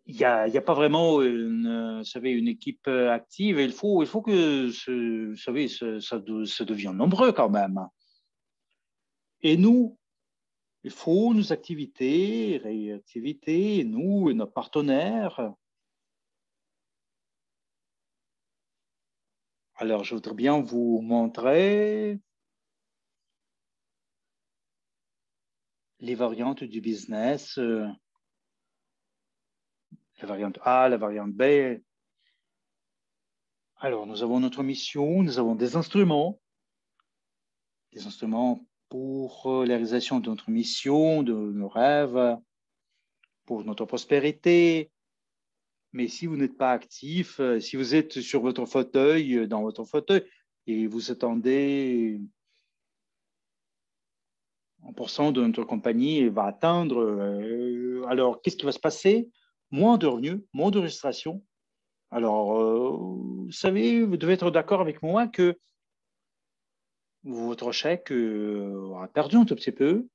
il n'y a pas vraiment une équipe active, il faut que, vous savez, ça devienne nombreux quand même. Et nous, il faut nos activités, réactivités, nous et nos partenaires. Alors, je voudrais bien vous montrer les variantes du business, la variante A, la variante B. Alors, nous avons notre mission, nous avons des instruments pour la réalisation de notre mission, de nos rêves, pour notre prospérité. Mais si vous n'êtes pas actif, si vous êtes sur votre fauteuil, dans votre fauteuil, et vous attendez 1% de notre compagnie va atteindre, alors qu'est-ce qui va se passer? Moins de revenus, moins de registrations. Alors, vous savez, vous devez être d'accord avec moi que votre chèque a perdu un tout petit peu.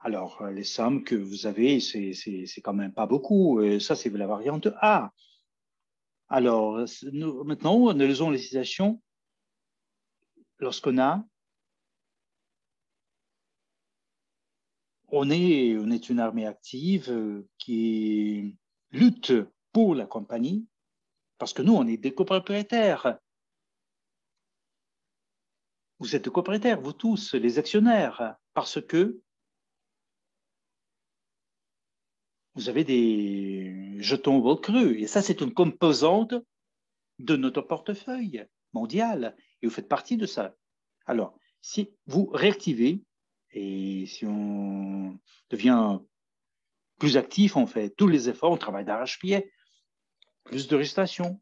Alors, les sommes que vous avez, c'est quand même pas beaucoup. Ça, c'est la variante A. Alors, maintenant, analysons les situations lorsqu'on on est une armée active qui lutte pour la compagnie, parce que nous, on est des copropriétaires. Vous êtes des copropriétaires, vous tous, les actionnaires, parce que vous avez des jetons au cru. Et ça, c'est une composante de notre portefeuille mondial. Et vous faites partie de ça. Alors, si vous réactivez et si on devient plus actif, on fait tous les efforts, on travaille d'arrache-pied, plus de registrations,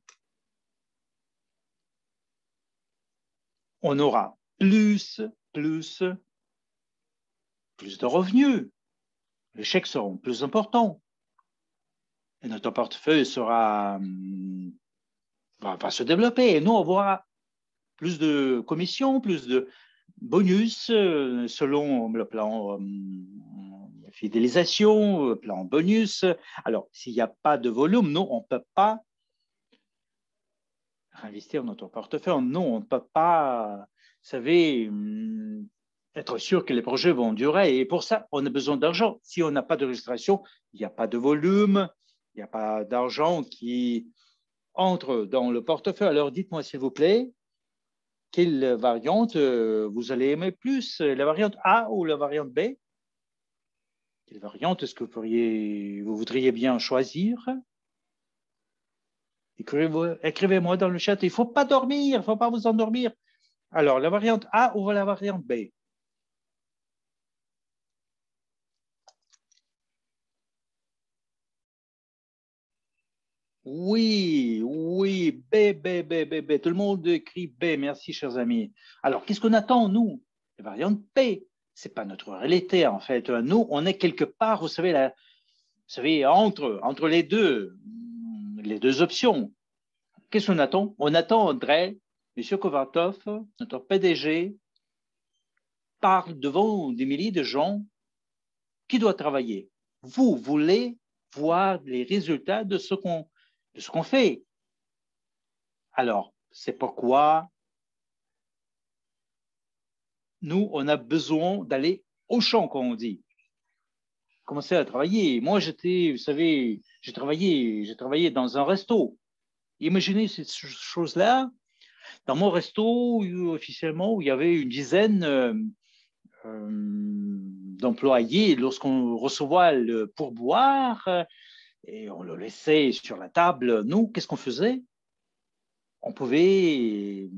on aura plus de revenus. Les chèques seront plus importants. Et notre portefeuille va se développer. Et nous, on aura plus de commissions, plus de bonus selon le plan fidélisation, plan bonus. Alors, s'il n'y a pas de volume, non, on ne peut pas investir notre portefeuille. Non, on ne peut pas, vous savez, être sûr que les projets vont durer. Et pour ça, on a besoin d'argent. Si on n'a pas de registration, il n'y a pas de volume, il n'y a pas d'argent qui entre dans le portefeuille. Alors, dites-moi, s'il vous plaît, quelle variante vous allez aimer plus, la variante A ou la variante B? Quelle variante est-ce que vous voudriez bien choisir? Écrivez-moi dans le chat. Il ne faut pas dormir, il ne faut pas vous endormir. Alors, la variante A ou la variante B? Oui, oui, B, B, B, B, B. Tout le monde écrit B. Merci, chers amis. Alors, qu'est-ce qu'on attend, nous? La variante P. Ce n'est pas notre réalité, en fait. Nous, on est quelque part, vous savez entre les deux options. qu'est-ce qu'on attend? On attend, André, M. Kovatov, notre PDG, parle devant des milliers de gens qui doivent travailler. Vous voulez voir les résultats de ce qu'on fait. Alors, c'est pourquoi nous, on a besoin d'aller au champ, comme on dit. Commencer à travailler. Moi, vous savez, j'ai travaillé dans un resto. Imaginez cette chose-là. Dans mon resto, officiellement, où il y avait une dizaine d'employés, lorsqu'on recevait le pourboire et on le laissait sur la table, nous, qu'est-ce qu'on faisait? On pouvait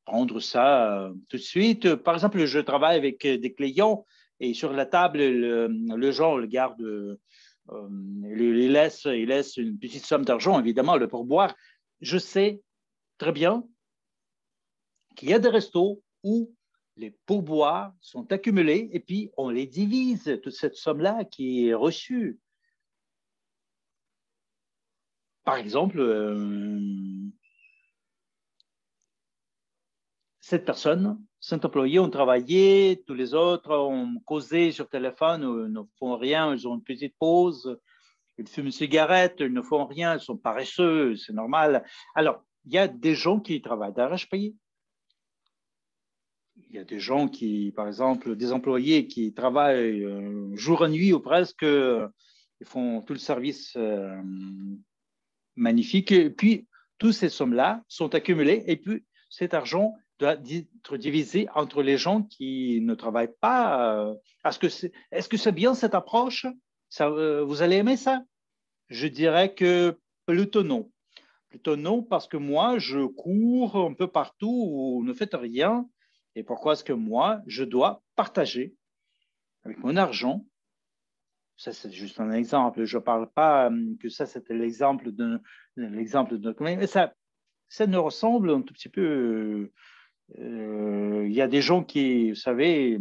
prendre ça tout de suite. Par exemple, je travaille avec des clients et sur la table, le gens le garde, il laisse une petite somme d'argent, évidemment, le pourboire. Je sais très bien qu'il y a des restos où les pourboires sont accumulés et puis on les divise, toute cette somme-là qui est reçue. Par exemple, cette personne, cet employé ont travaillé, tous les autres ont causé sur téléphone, ne font rien, ils ont une petite pause, ils fument une cigarette, ils ne font rien, ils sont paresseux, c'est normal. Alors, il y a des gens qui travaillent d'arrache-pied. Il y a des gens qui, par exemple, des employés qui travaillent jour et nuit ou presque, ils font tout le service magnifique. Et puis, toutes ces sommes-là sont accumulées et puis cet argent doit être divisé entre les gens qui ne travaillent pas. Est-ce que c'est bien cette approche? Vous allez aimer ça? Je dirais que plutôt non. Plutôt non, parce que moi, je cours un peu partout où ne faites rien. Et pourquoi est-ce que moi, je dois partager avec mon argent? Ça, c'est juste un exemple. Je ne parle pas que ça, c'était l'exemple de notre communauté. Mais ça nous ressemble un tout petit peu. Il y a des gens qui, vous savez,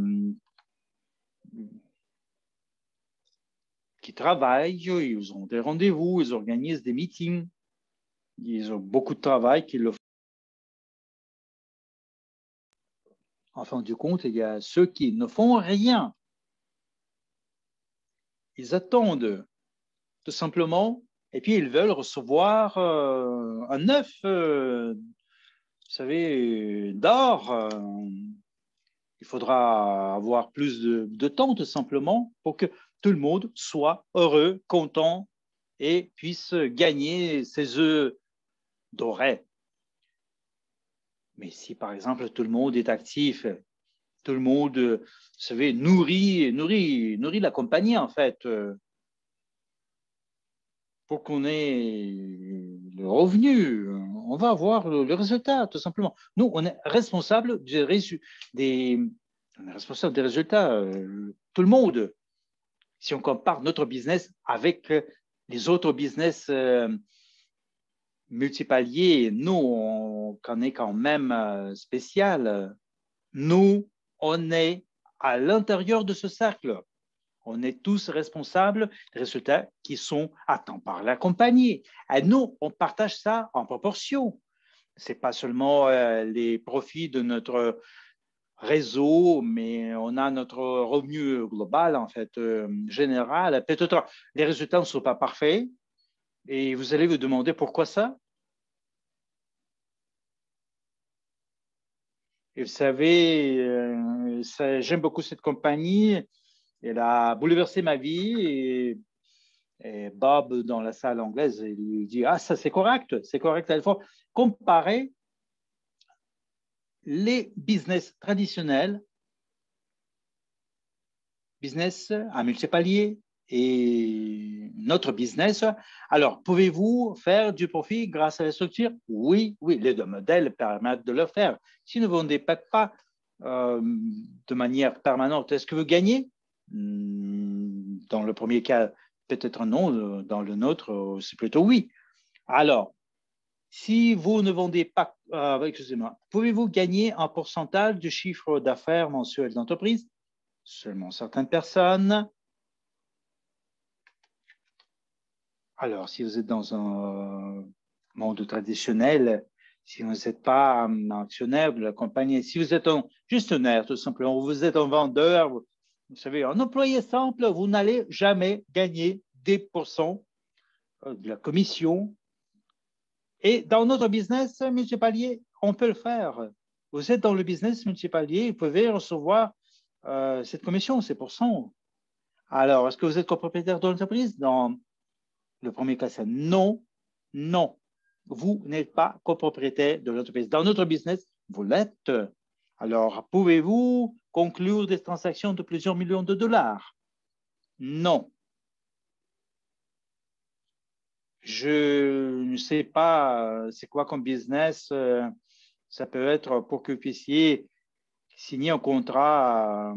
qui travaillent, ils ont des rendez-vous, ils organisent des meetings, ils ont beaucoup de travail qu'ils le font. En fin de compte, il y a ceux qui ne font rien. Ils attendent tout simplement et puis ils veulent recevoir un œuf, vous savez, d'or. Il faudra avoir plus de temps tout simplement pour que tout le monde soit heureux, content et puisse gagner ses œufs dorés. Mais si par exemple tout le monde est actif, tout le monde, vous savez, nourrit la compagnie en fait, pour qu'on ait le revenu, on va avoir le résultat tout simplement. Nous, on est responsable on est responsable des résultats, tout le monde. Si on compare notre business avec les autres business multipaliers, nous, on est quand même spécial. Nous, on est à l'intérieur de ce cercle. On est tous responsables des résultats qui sont atteints par la compagnie. Et nous, on partage ça en proportion. Ce n'est pas seulement les profits de notre réseau, mais on a notre revenu global, en fait, général. Peut-être les résultats ne sont pas parfaits et vous allez vous demander pourquoi ça. Et vous savez, j'aime beaucoup cette compagnie. Elle a bouleversé ma vie et Bob, dans la salle anglaise, il lui dit « Ah, ça, c'est correct. Il faut comparer les business traditionnels, business à multipalier et notre business. Alors, pouvez-vous faire du profit grâce à la structure? Oui, les deux modèles permettent de le faire. Si vous ne vendez pas de manière permanente, est-ce que vous gagnez? Dans le premier cas, peut-être non. Dans le nôtre, c'est plutôt oui. Alors, si vous ne vendez pas, excusez-moi, pouvez-vous gagner un pourcentage du chiffre d'affaires mensuel d'entreprise? Seulement certaines personnes. Alors, si vous êtes dans un monde traditionnel, si vous n'êtes pas un actionnaire de la compagnie, si vous êtes un gestionnaire, tout simplement, vous êtes un vendeur, vous savez, un employé simple, vous n'allez jamais gagner des pourcents de la commission. Et dans notre business municipalier, on peut le faire. Vous êtes dans le business municipalier, vous pouvez recevoir cette commission, ces pourcents. Alors, est-ce que vous êtes copropriétaire de l'entreprise? Dans le premier cas, c'est non, non. Vous n'êtes pas copropriétaire de l'entreprise. Dans notre business, vous l'êtes. Alors, pouvez-vous conclure des transactions de plusieurs millions de dollars? Non. Je ne sais pas c'est quoi comme business. Ça peut être pour que vous puissiez signer un contrat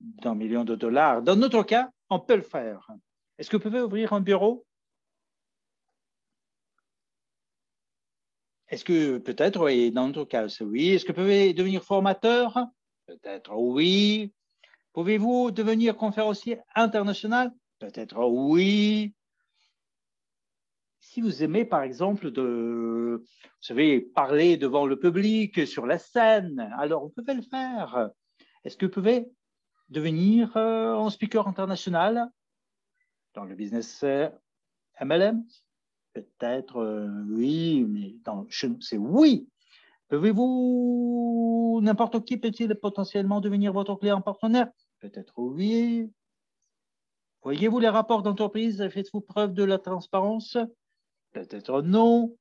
d'un million de dollars. Dans notre cas, on peut le faire. Est-ce que vous pouvez ouvrir un bureau? Est-ce que peut-être, oui, dans notre cas, oui. Est-ce que vous pouvez devenir formateur? Peut-être oui. Pouvez-vous devenir conférencier international? Peut-être oui. Si vous aimez, par exemple, vous savez, parler devant le public, sur la scène, alors vous pouvez le faire. Est-ce que vous pouvez devenir un speaker international dans le business MLM? Peut-être oui, mais c'est oui. Pouvez-vous, n'importe qui peut-il potentiellement devenir votre client partenaire? Peut-être oui. Voyez-vous les rapports d'entreprise? Faites-vous preuve de la transparence? Peut-être non.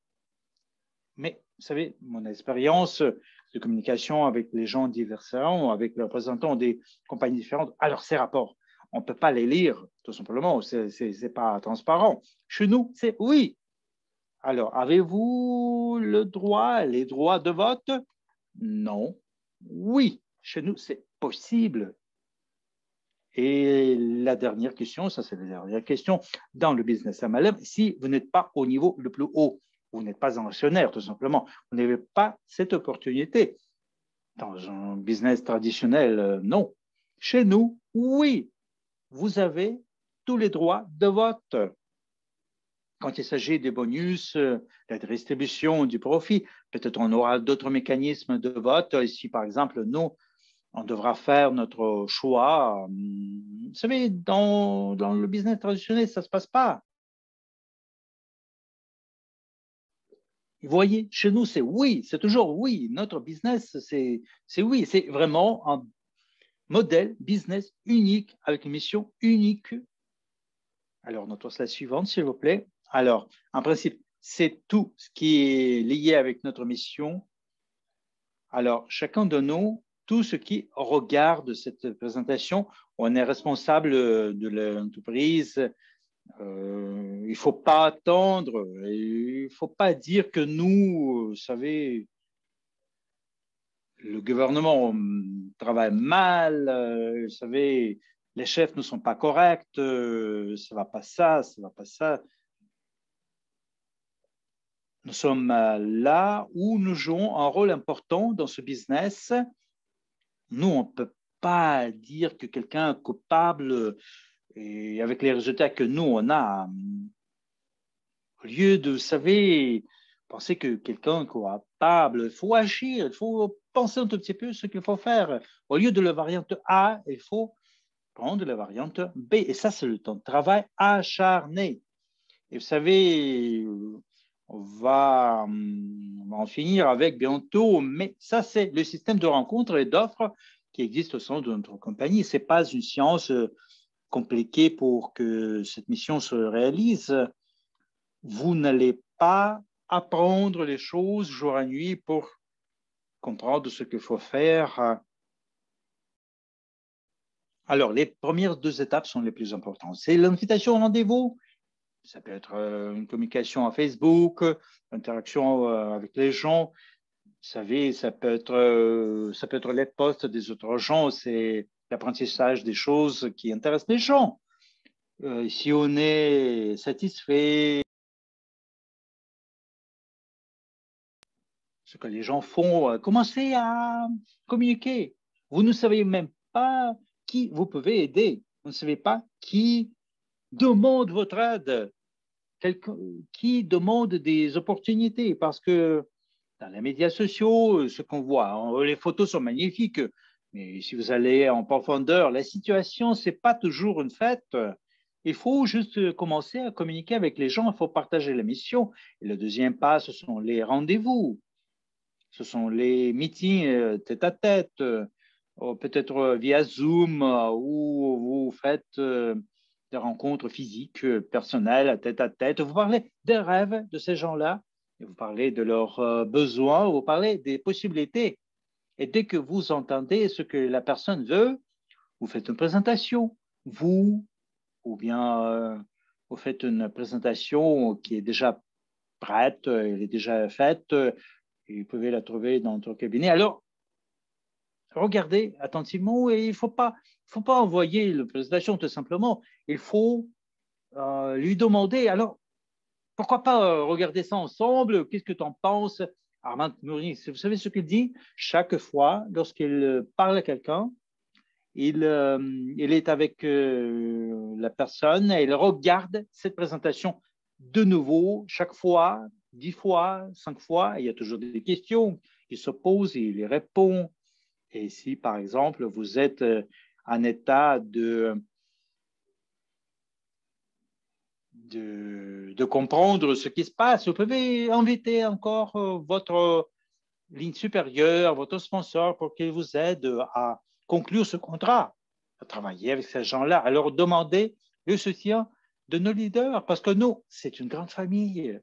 Mais vous savez, mon expérience de communication avec les gens différents, avec les représentants des compagnies différentes, alors ces rapports, on ne peut pas les lire, tout simplement, ce n'est pas transparent. Chez nous, c'est oui. Alors, avez-vous les droits de vote? Non. Oui. Chez nous, c'est possible. Et la dernière question, ça c'est la dernière question, dans le business MLM, si vous n'êtes pas au niveau le plus haut, vous n'êtes pas un actionnaire tout simplement, vous n'avez pas cette opportunité. Dans un business traditionnel, non. Chez nous, oui, vous avez tous les droits de vote. Quand il s'agit des bonus, de la distribution du profit, peut-être on aura d'autres mécanismes de vote. Ici, par exemple, nous, on devra faire notre choix. Vous savez, dans le business traditionnel, ça ne se passe pas. Vous voyez, chez nous, c'est oui, c'est toujours oui. Notre business, c'est oui. C'est vraiment un modèle business unique avec une mission unique. Alors, notre slide suivante, s'il vous plaît. Alors, en principe, c'est tout ce qui est lié avec notre mission. Alors, chacun de nous, tout ce qui regarde cette présentation, on est responsable de l'entreprise. Il ne faut pas attendre, il ne faut pas dire que nous, vous savez, le gouvernement travaille mal, vous savez, les chefs ne sont pas corrects, ça ne va pas ça, ça ne va pas ça. Nous sommes là où nous jouons un rôle important dans ce business. Nous, on ne peut pas dire que quelqu'un est coupable et avec les résultats que nous, on a. Au lieu de, vous savez, penser que quelqu'un est coupable, il faut agir, il faut penser un tout petit peu ce qu'il faut faire. Au lieu de la variante A, il faut prendre la variante B. Et ça, c'est le temps de travail acharné. Et vous savez, on va en finir avec bientôt, mais ça, c'est le système de rencontres et d'offres qui existe au sein de notre compagnie. Ce n'est pas une science compliquée pour que cette mission se réalise. Vous n'allez pas apprendre les choses jour et nuit pour comprendre ce qu'il faut faire. Alors, les premières deux étapes sont les plus importantes. C'est l'invitation au rendez-vous. Ça peut être une communication à Facebook, interaction avec les gens. Vous savez, ça peut être les posts des autres gens. C'est l'apprentissage des choses qui intéressent les gens. Si on est satisfait, ce que les gens font, commencez à communiquer. Vous ne savez même pas qui vous pouvez aider. Vous ne savez pas qui demande votre aide. qui demande des opportunités parce que dans les médias sociaux, ce qu'on voit, les photos sont magnifiques, mais si vous allez en profondeur, la situation, ce n'est pas toujours une fête. Il faut juste commencer à communiquer avec les gens, il faut partager la mission. Et le deuxième pas, ce sont les rendez-vous, ce sont les meetings tête à tête, peut-être via Zoom, où vous faites des rencontres physiques, personnelles, tête à tête. Vous parlez des rêves de ces gens-là, et vous parlez de leurs besoins, vous parlez des possibilités. Et dès que vous entendez ce que la personne veut, vous faites une présentation, vous, ou bien vous faites une présentation qui est déjà prête, elle est déjà faite, et vous pouvez la trouver dans notre cabinet. Alors, regardez attentivement et il ne faut pas envoyer la présentation tout simplement. Il faut lui demander, alors, pourquoi pas regarder ça ensemble? Qu'est-ce que tu en penses? Armand Maurice, vous savez ce qu'il dit? Chaque fois, lorsqu'il parle à quelqu'un, il est avec la personne et il regarde cette présentation de nouveau, chaque fois, 10 fois, 5 fois. Il y a toujours des questions. Il se pose, il y répond. Et si, par exemple, vous êtes en état de comprendre ce qui se passe, vous pouvez inviter encore votre ligne supérieure, votre sponsor pour qu'il vous aide à conclure ce contrat, à travailler avec ces gens-là, à leur demander le soutien de nos leaders, parce que nous, c'est une grande famille.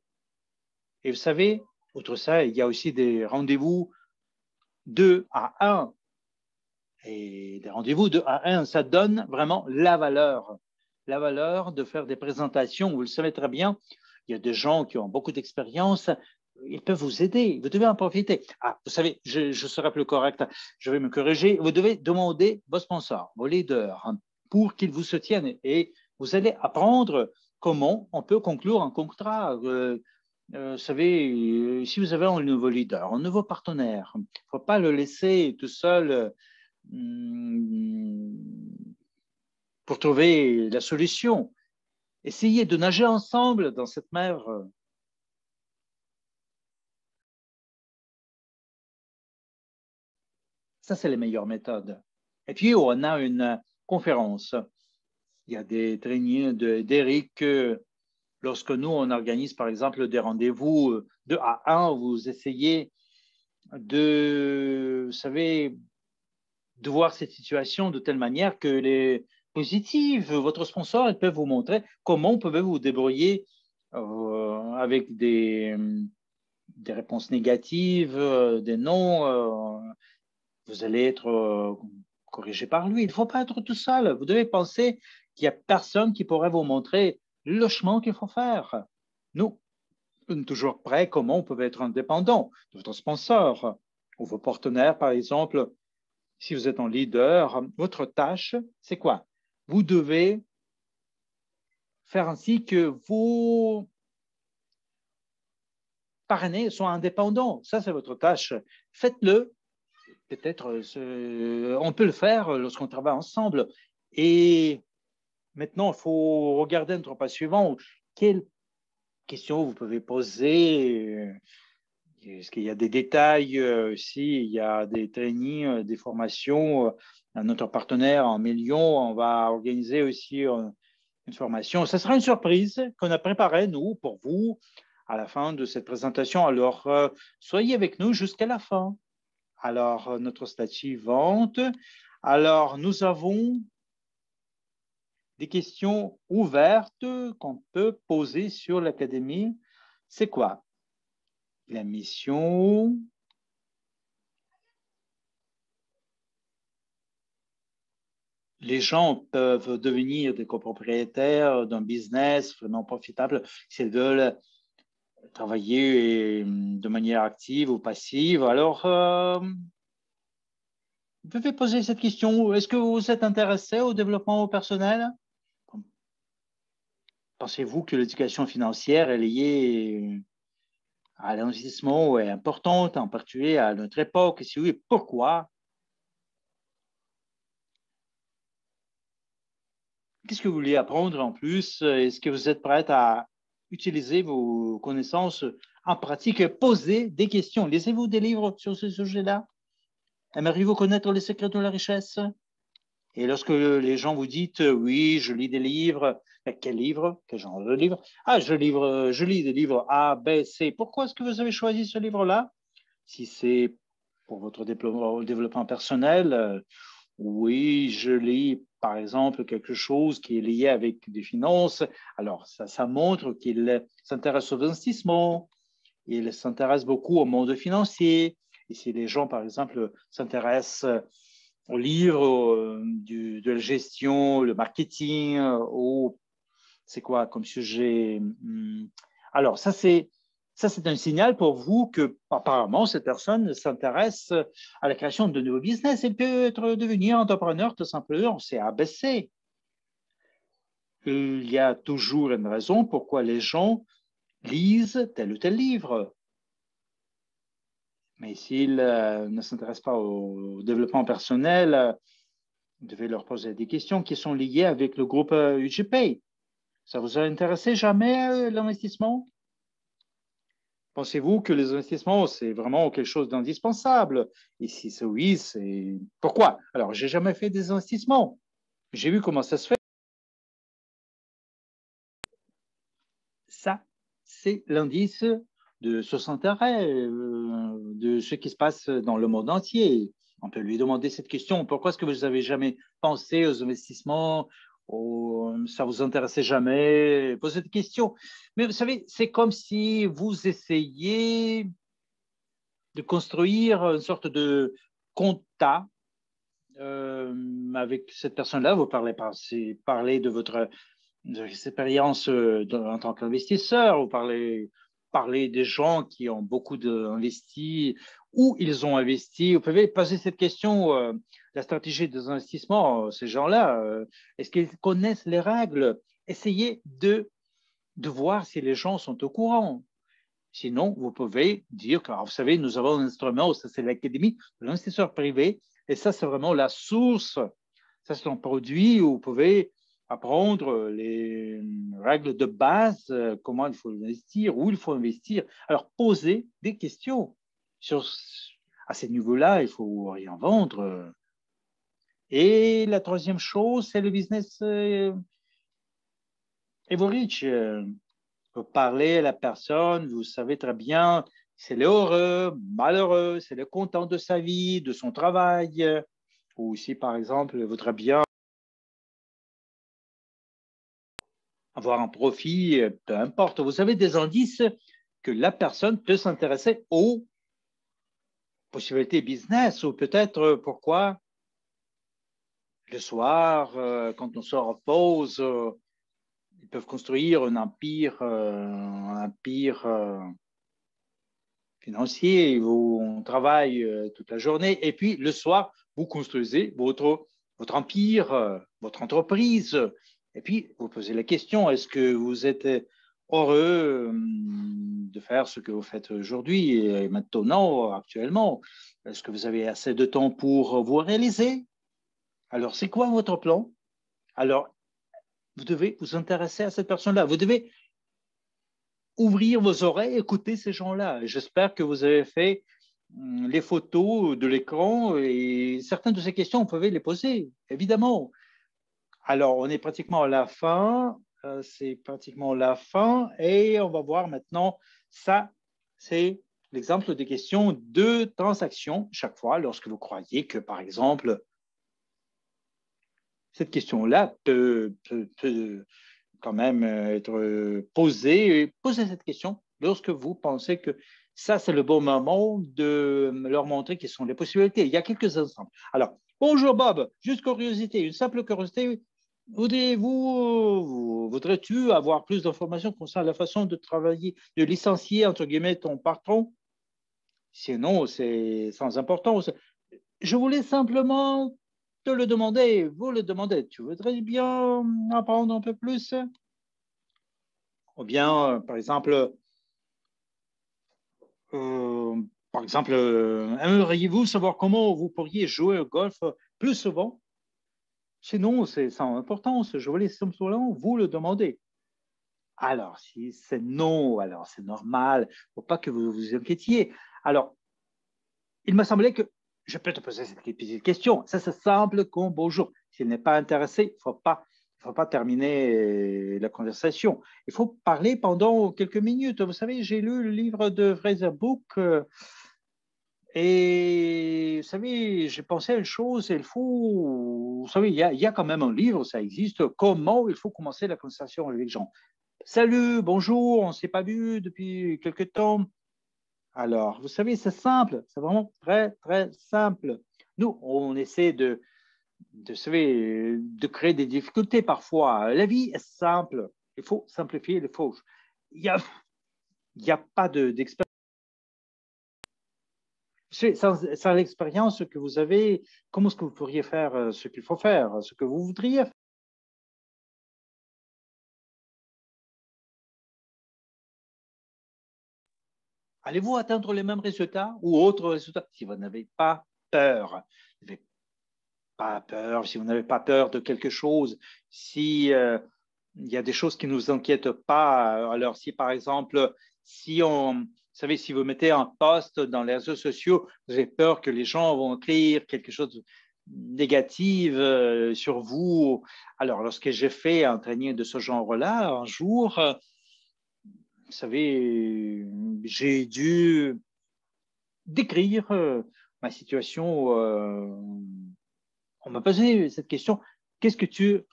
Et vous savez, outre ça, il y a aussi des rendez-vous 2 à 1. Et des rendez-vous 2 à 1, ça donne vraiment la valeur de faire des présentations. Vous le savez très bien, il y a des gens qui ont beaucoup d'expérience, ils peuvent vous aider, vous devez en profiter. Ah, vous savez, je serai plus correct, je vais me corriger, vous devez demander vos sponsors, vos leaders, pour qu'ils vous soutiennent et vous allez apprendre comment on peut conclure un contrat. Vous savez, si vous avez un nouveau leader, un nouveau partenaire, il ne faut pas le laisser tout seul pour trouver la solution. Essayez de nager ensemble dans cette mer. Ça, c'est les meilleures méthodes. Et puis, on a une conférence. Il y a des trainings d'Eric. Lorsque nous, on organise, par exemple, des rendez-vous 2 à 1, vous essayez de, vous savez, de voir cette situation de telle manière que les positives, votre sponsor, ils peuvent vous montrer comment pouvez-vous vous débrouiller avec des réponses négatives, des non. Vous allez être corrigé par lui. Il ne faut pas être tout seul. Vous devez penser qu'il n'y a personne qui pourrait vous montrer le chemin qu'il faut faire. Nous sommes toujours prêts, comment on peut être indépendant de votre sponsor ou vos partenaires, par exemple. Si vous êtes un leader, votre tâche, c'est quoi? Vous devez faire ainsi que vos parrainés soient indépendants. Ça, c'est votre tâche. Faites-le. Peut-être on peut le faire lorsqu'on travaille ensemble. Et maintenant, il faut regarder notre pas suivant. Quelles questions vous pouvez poser? Est-ce qu'il y a des détails aussi? Il y a des trainings, des formations. Notre partenaire en Million, on va organiser aussi une formation. Ce sera une surprise qu'on a préparée, nous, pour vous, à la fin de cette présentation. Alors, soyez avec nous jusqu'à la fin. Alors, notre slide suivante. Alors, nous avons des questions ouvertes qu'on peut poser sur l'académie. C'est quoi? La mission. Les gens peuvent devenir des copropriétaires d'un business vraiment profitable s'ils veulent travailler de manière active ou passive. Alors, vous pouvez poser cette question. Est-ce que vous êtes intéressé au développement personnel? Pensez-vous que l'éducation financière est liée à l'investissement est importante, en particulier à notre époque? Si oui, pourquoi? Qu'est-ce que vous voulez apprendre en plus? Est-ce que vous êtes prête à utilisez vos connaissances en pratique et posez des questions. Lisez-vous des livres sur ce sujet-là? Aimeriez-vous connaître les secrets de la richesse? Et lorsque les gens vous disent oui, je lis des livres, quel livre? Quel genre de livre? Ah, je lis des livres A, B, C. Pourquoi est-ce que vous avez choisi ce livre-là? Si c'est pour votre développement personnel, oui, je lis par exemple quelque chose qui est lié avec des finances. Alors, ça montre qu'il s'intéresse aux investissements, il s'intéresse beaucoup au monde financier. Et si les gens, par exemple, s'intéressent aux livres de la gestion, le marketing, c'est quoi comme sujet? Alors, ça, c'est un signal pour vous que, apparemment, cette personne s'intéresse à la création de nouveaux business. Elle peut être devenir entrepreneur tout simplement. C'est ABC. Il y a toujours une raison pourquoi les gens lisent tel ou tel livre. Mais s'ils ne s'intéressent pas au développement personnel, vous devez leur poser des questions qui sont liées avec le groupe UGPay. Ça vous a intéressé jamais l'investissement? Pensez-vous que les investissements, c'est vraiment quelque chose d'indispensable? Et si c'est oui, c'est pourquoi? Alors, j'ai jamais fait des investissements. J'ai vu comment ça se fait. Ça, c'est l'indice de son intérêt, de ce qui se passe dans le monde entier. On peut lui demander cette question. Pourquoi est-ce que vous n'avez jamais pensé aux investissements? Ça vous intéressait jamais? Posez des questions. Mais vous savez, c'est comme si vous essayiez de construire une sorte de compta avec cette personne-là. Vous parlez de votre expérience en tant qu'investisseur, vous parlez des gens qui ont beaucoup investi, où ils ont investi. Vous pouvez poser cette question, la stratégie des investissements, ces gens-là, est-ce qu'ils connaissent les règles? Essayez de voir si les gens sont au courant. Sinon, vous pouvez dire que, vous savez, nous avons un instrument, ça c'est l'Académie de l'investisseur privé, et ça c'est vraiment la source. Ça c'est un produit où vous pouvez apprendre les règles de base, comment il faut investir, où il faut investir. Alors, posez des questions. À ce niveau-là, il faut rien vendre. Et la troisième chose, c'est le business Evorich. Vous parlez à la personne, vous savez très bien, c'est le heureux, malheureux, c'est le content de sa vie, de son travail, ou si par exemple, il voudrait bien avoir un profit, peu importe. Vous avez des indices que la personne peut s'intéresser aux possibilités business, ou peut-être pourquoi le soir, quand on se repose, ils peuvent construire un empire financier, on travaille toute la journée et puis le soir, vous construisez votre empire, votre entreprise. Et puis, vous posez la question, est-ce que vous êtes heureux de faire ce que vous faites aujourd'hui et maintenant, actuellement? Est-ce que vous avez assez de temps pour vous réaliser? Alors, c'est quoi votre plan? Alors, vous devez vous intéresser à cette personne-là. Vous devez ouvrir vos oreilles, écouter ces gens-là. J'espère que vous avez fait les photos de l'écran et certaines de ces questions, vous pouvez les poser, évidemment. Alors, on est pratiquement à la fin. C'est pratiquement la fin et on va voir maintenant, ça, c'est l'exemple des questions de transaction chaque fois lorsque vous croyez que, par exemple, cette question-là peut quand même être posée. Posez cette question lorsque vous pensez que ça, c'est le bon moment de leur montrer quelles sont les possibilités. Il y a quelques exemples. Alors, bonjour Bob, juste curiosité, une simple curiosité. Voudrais-tu avoir plus d'informations concernant la façon de travailler, de licencier, entre guillemets, ton patron? Sinon, c'est sans importance. Je voulais simplement te le demander, vous le demandez. Tu voudrais bien apprendre un peu plus? Ou bien, euh, aimeriez-vous savoir comment vous pourriez jouer au golf plus souvent? Sinon, c'est sans importance. Je voulais simplement vous le demander. Alors, si c'est non, alors c'est normal. Il ne faut pas que vous vous inquiétiez. Alors, il m'a semblé que je peux te poser cette petite question. Ça, c'est simple comme bonjour. S'il n'est pas intéressé, il ne faut pas terminer la conversation. Il faut parler pendant quelques minutes. Vous savez, j'ai lu le livre de Fraser Book et vous savez, j'ai pensé à une chose. Il faut, vous savez, il y a quand même un livre, ça existe. Comment il faut commencer la conversation avec les gens. Salut, bonjour, on ne s'est pas vu depuis quelque temps. Alors, vous savez, c'est simple, c'est vraiment très, très simple. Nous, on essaie vous savez, de créer des difficultés parfois. La vie est simple. Il faut simplifier les choses. Il y a pas d'expérience. Sans l'expérience que vous avez, comment est-ce que vous pourriez faire ce qu'il faut faire, ce que vous voudriez faire? Allez-vous atteindre les mêmes résultats ou autres résultats si vous n'avez pas peur? Vous n'avez pas peur, si vous n'avez pas peur de quelque chose, si il y a des choses qui ne nous inquiètent pas. Alors, si par exemple, vous savez, si vous mettez un post dans les réseaux sociaux, vous avez peur que les gens vont écrire quelque chose de négatif sur vous. Alors, lorsque j'ai fait un training de ce genre-là, un jour, vous savez, j'ai dû décrire ma situation. On m'a posé cette question, qu'est-ce que tu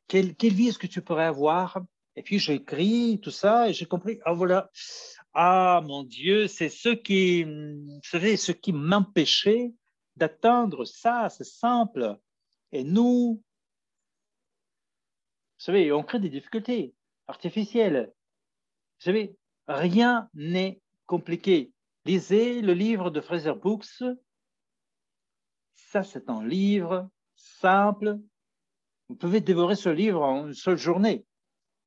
quelle vie est-ce que tu pourrais avoir? Et puis j'ai écrit tout ça et j'ai compris, ah voilà, ah mon Dieu, c'est ce qui m'empêchait d'atteindre ça, c'est simple. Et nous, vous savez, on crée des difficultés artificielles. Vous savez, rien n'est compliqué. Lisez le livre de Fraser Books. Ça, c'est un livre simple. Vous pouvez dévorer ce livre en une seule journée.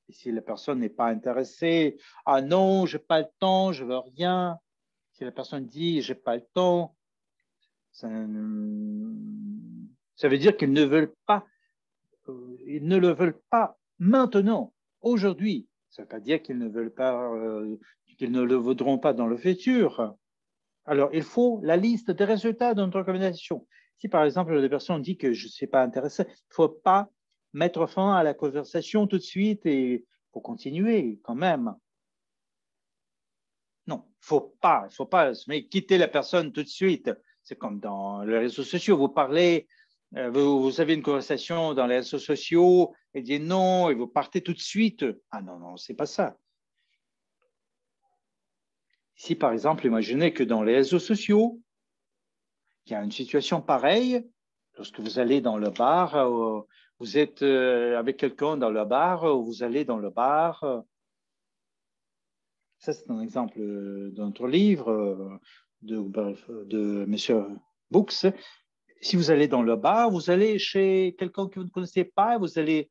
Et si la personne n'est pas intéressée, ah non, je n'ai pas le temps, je ne veux rien. Si la personne dit, je n'ai pas le temps, ça, ça veut dire qu'ils ne veulent pas, ils ne le veulent pas maintenant, aujourd'hui. Ça ne veut pas dire qu'ils ne veulent pas, qu'ils ne le voudront pas dans le futur. Alors, il faut la liste des résultats de notre recommandation. Si par exemple, la personne dit que je ne suis pas intéressé, il ne faut pas mettre fin à la conversation tout de suite et pour continuer quand même. Non, il faut pas mais quitter la personne tout de suite. C'est comme dans les réseaux sociaux, vous parlez, vous avez une conversation dans les réseaux sociaux et dit non et vous partez tout de suite. Ah non, non, c'est pas ça. Si par exemple, imaginez que dans les réseaux sociaux, il y a une situation pareille, lorsque vous allez dans le bar, vous êtes avec quelqu'un dans le bar, vous allez dans le bar. Ça, c'est un exemple de notre livre de M. Books. Si vous allez dans le bar, vous allez chez quelqu'un que vous ne connaissez pas, vous allez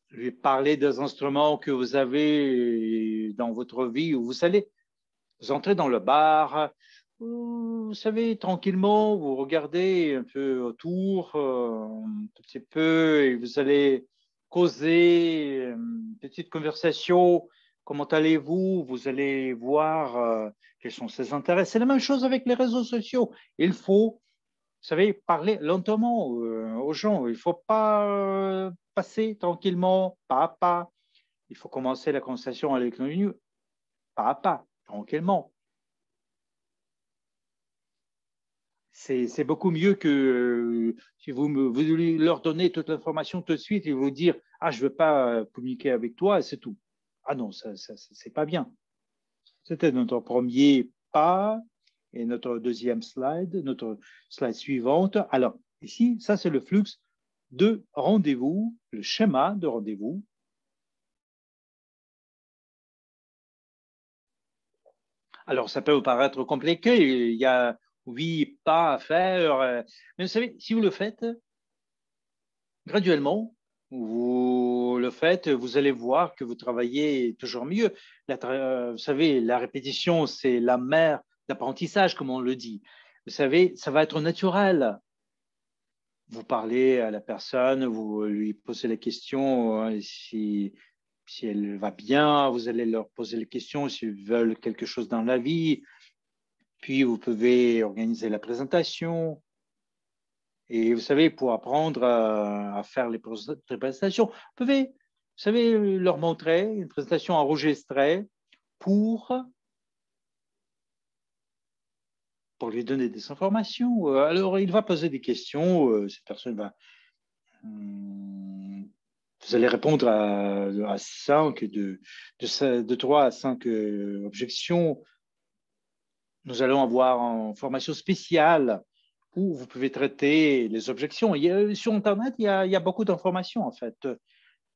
lui parler des instruments que vous avez dans votre vie, ou vous entrez dans le bar, vous savez, tranquillement, vous regardez un peu autour, un petit peu, et vous allez causer une petite conversation. Comment allez-vous? Vous allez voir quels sont ses intérêts. C'est la même chose avec les réseaux sociaux. Il faut, vous savez, parler lentement aux gens. Il ne faut pas passer tranquillement, pas à pas. Il faut commencer la conversation avec le pas à pas, tranquillement. C'est beaucoup mieux que si vous leur donnez toute l'information tout de suite et vous dire ah je veux pas communiquer avec toi et c'est tout. Ah non, ça c'est pas bien. C'était notre premier pas et notre deuxième slide, notre slide suivante. Alors ici, ça c'est le flux de rendez-vous, le schéma de rendez-vous. Alors ça peut vous paraître compliqué, il y a 8 pas à faire, mais vous savez, si vous le faites graduellement, vous le faites, vous allez voir que vous travaillez toujours mieux. Vous savez, la répétition, c'est la mère d'apprentissage, comme on le dit. Vous savez, ça va être naturel. vous parlez à la personne, vous lui posez la question si elle va bien, vous allez leur poser les questions s'ils veulent quelque chose dans la vie, puis vous pouvez organiser la présentation. Et vous savez, pour apprendre à faire les présentations, vous pouvez, vous savez, leur montrer une présentation enregistrée pour lui donner des informations. Alors, il va poser des questions, cette personne va... Vous allez répondre à 5, de 3 à 5 objections. Nous allons avoir une formation spéciale où vous pouvez traiter les objections. Sur Internet, il y a beaucoup d'informations, en fait.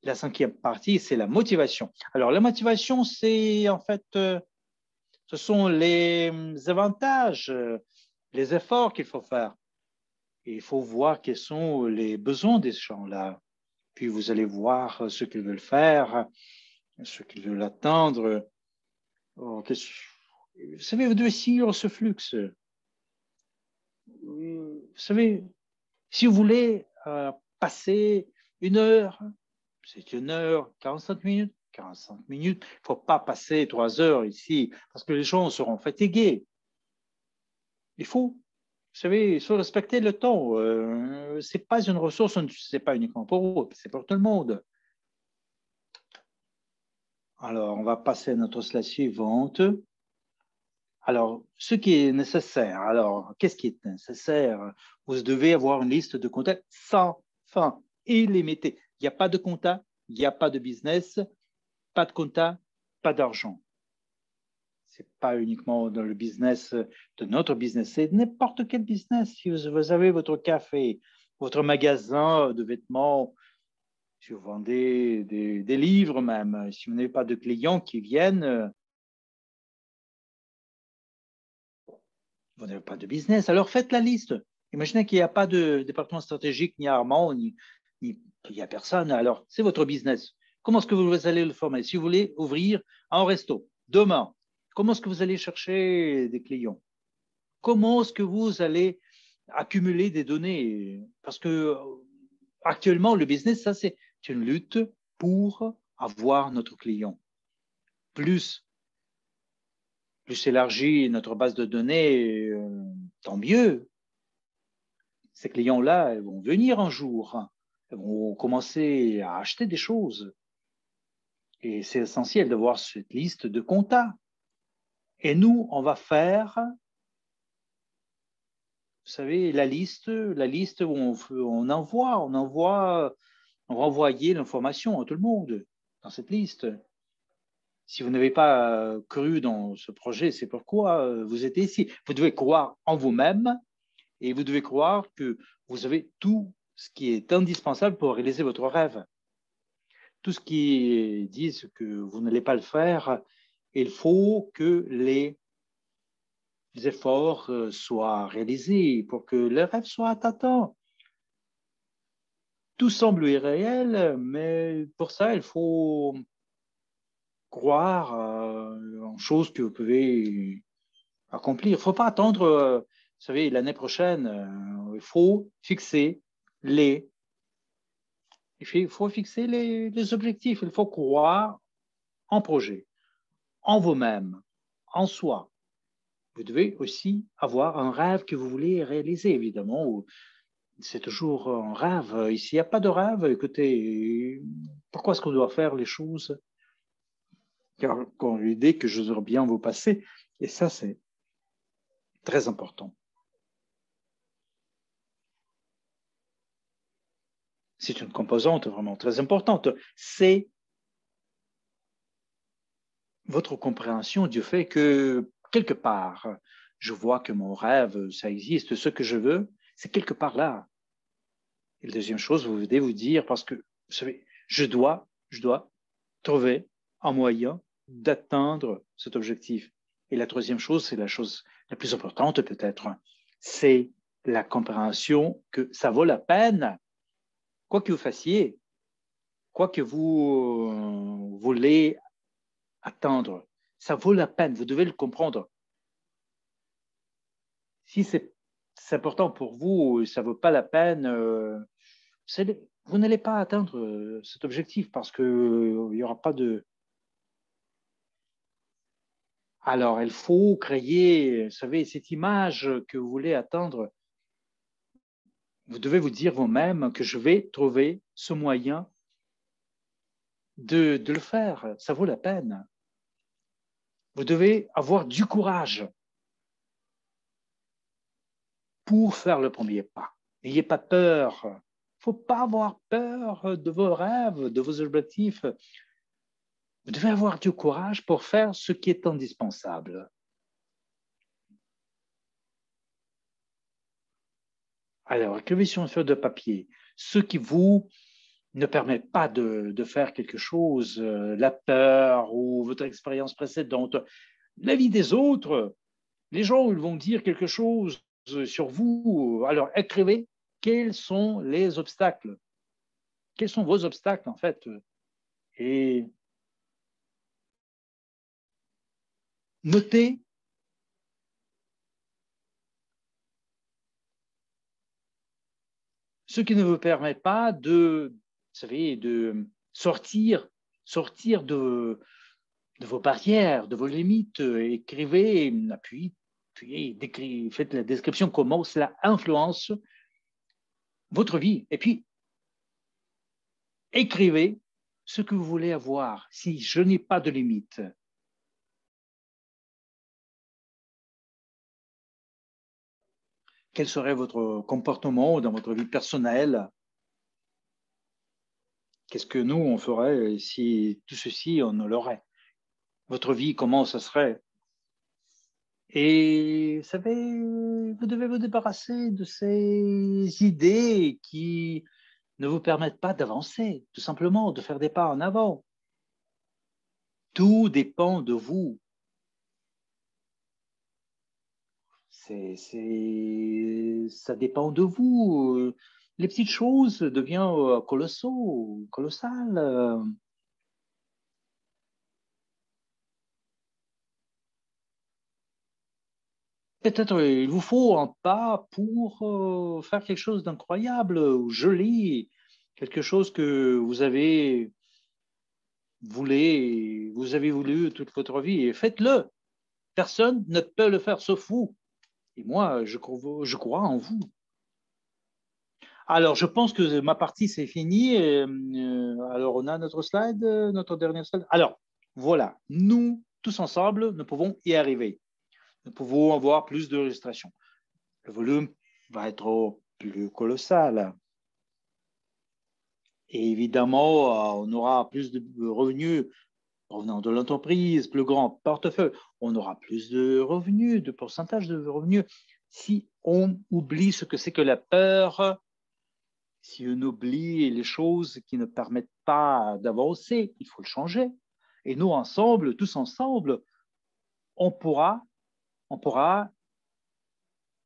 La 5e partie, c'est la motivation. Alors, la motivation, c'est en fait, ce sont les avantages, les efforts qu'il faut faire. Et il faut voir quels sont les besoins des gens-là. Puis vous allez voir ce qu'ils veulent faire, ce qu'ils veulent atteindre. Vous savez, vous devez suivre ce flux. Vous savez, si vous voulez passer 1 heure, c'est 1 heure, 45 minutes. 45 minutes, il ne faut pas passer 3 heures ici parce que les gens seront fatigués. Il faut, vous savez, il faut respecter le temps. Ce n'est pas une ressource, ce n'est pas uniquement pour vous, c'est pour tout le monde. Alors, on va passer à notre slide suivante. Alors, ce qui est nécessaire. Alors, qu'est-ce qui est nécessaire? Vous devez avoir une liste de contacts sans fin, illimitée. Il n'y a pas de contact, il n'y a pas de business, pas de contact, pas d'argent. Ce n'est pas uniquement dans le business de notre business, c'est n'importe quel business. Si vous avez votre café, votre magasin de vêtements, si vous vendez des livres même, si vous n'avez pas de clients qui viennent, vous n'avez pas de business, alors faites la liste. Imaginez qu'il n'y a pas de département stratégique, ni Armand, ni il n'y a personne. Alors, c'est votre business. Comment est-ce que vous allez le former? Si vous voulez ouvrir un resto demain, comment est-ce que vous allez chercher des clients? Comment est-ce que vous allez accumuler des données? Parce que actuellement, le business, ça, c'est une lutte pour avoir notre client. Plus élargit notre base de données, tant mieux. Ces clients-là vont venir un jour, ils vont commencer à acheter des choses. Et c'est essentiel de voir cette liste de contacts. Et nous, on va faire, vous savez, la liste où on va envoyer l'information à tout le monde dans cette liste. Si vous n'avez pas cru dans ce projet, c'est pourquoi vous êtes ici. Vous devez croire en vous-même et vous devez croire que vous avez tout ce qui est indispensable pour réaliser votre rêve. Tout ce qui dit que vous n'allez pas le faire, il faut que les efforts soient réalisés pour que le rêve soit atteint. Tout semble irréel, mais pour ça, il faut croire en choses que vous pouvez accomplir. Il ne faut pas attendre, vous savez, l'année prochaine. Il faut fixer les objectifs. Il faut croire en projet, en vous-même, en soi. Vous devez aussi avoir un rêve que vous voulez réaliser, évidemment. C'est toujours un rêve. Ici, il n'y a pas de rêve. Écoutez, pourquoi est-ce qu'on doit faire les choses? Car l'idée que je voudrais bien vous passer, et ça, c'est très important. C'est une composante vraiment très importante. C'est votre compréhension du fait que, quelque part, je vois que mon rêve, ça existe, ce que je veux, c'est quelque part là. Et la deuxième chose, vous devez vous dire, parce que, vous savez, je dois trouver un moyen d'atteindre cet objectif. Et la troisième chose, c'est la chose la plus importante peut-être, c'est la compréhension que ça vaut la peine, quoi que vous fassiez, quoi que vous voulez atteindre, ça vaut la peine, vous devez le comprendre. Si c'est important pour vous, ça ne vaut pas la peine. Vous n'allez pas atteindre cet objectif parce qu'il n'y aura pas de... Alors, il faut créer, vous savez, cette image que vous voulez atteindre. Vous devez vous dire vous-même que je vais trouver ce moyen de le faire. Ça vaut la peine. Vous devez avoir du courage pour faire le premier pas. N'ayez pas peur. Il ne faut pas avoir peur de vos rêves, de vos objectifs. Vous devez avoir du courage pour faire ce qui est indispensable. Alors, écrivez sur une feuille de papier ce qui vous ne permet pas de faire quelque chose, la peur ou votre expérience précédente, la vie des autres. Les gens ils vont dire quelque chose sur vous. Alors, écrivez quels sont les obstacles. Quels sont vos obstacles, en fait? Et notez ce qui ne vous permet pas de, vous savez, de sortir de vos barrières, de vos limites. Écrivez, puis faites la description comment cela influence votre vie. Et puis, écrivez ce que vous voulez avoir. Si je n'ai pas de limite, quel serait votre comportement dans votre vie personnelle? Qu'est-ce que nous, on ferait si tout ceci, on ne l'aurait? Votre vie, comment ça serait? Et vous savez, vous devez vous débarrasser de ces idées qui ne vous permettent pas d'avancer, tout simplement, de faire des pas en avant. Tout dépend de vous. Ça dépend de vous. Les petites choses deviennent colossales. Peut-être il vous faut un pas pour faire quelque chose d'incroyable ou joli, quelque chose que vous avez voulu toute votre vie et faites-le. Personne ne peut le faire sauf vous. Et moi, je crois en vous. Alors, je pense que ma partie, c'est fini. Alors, on a notre slide, notre dernier slide. Alors, voilà, nous, tous ensemble, nous pouvons y arriver. Nous pouvons avoir plus de illustrations. Le volume va être plus colossal. Et évidemment, on aura plus de revenus provenant de l'entreprise, plus grand portefeuille. On aura plus de revenus, de pourcentage de revenus. Si on oublie ce que c'est que la peur, si on oublie les choses qui ne permettent pas d'avancer, il faut le changer. Et nous, ensemble, tous ensemble, on pourra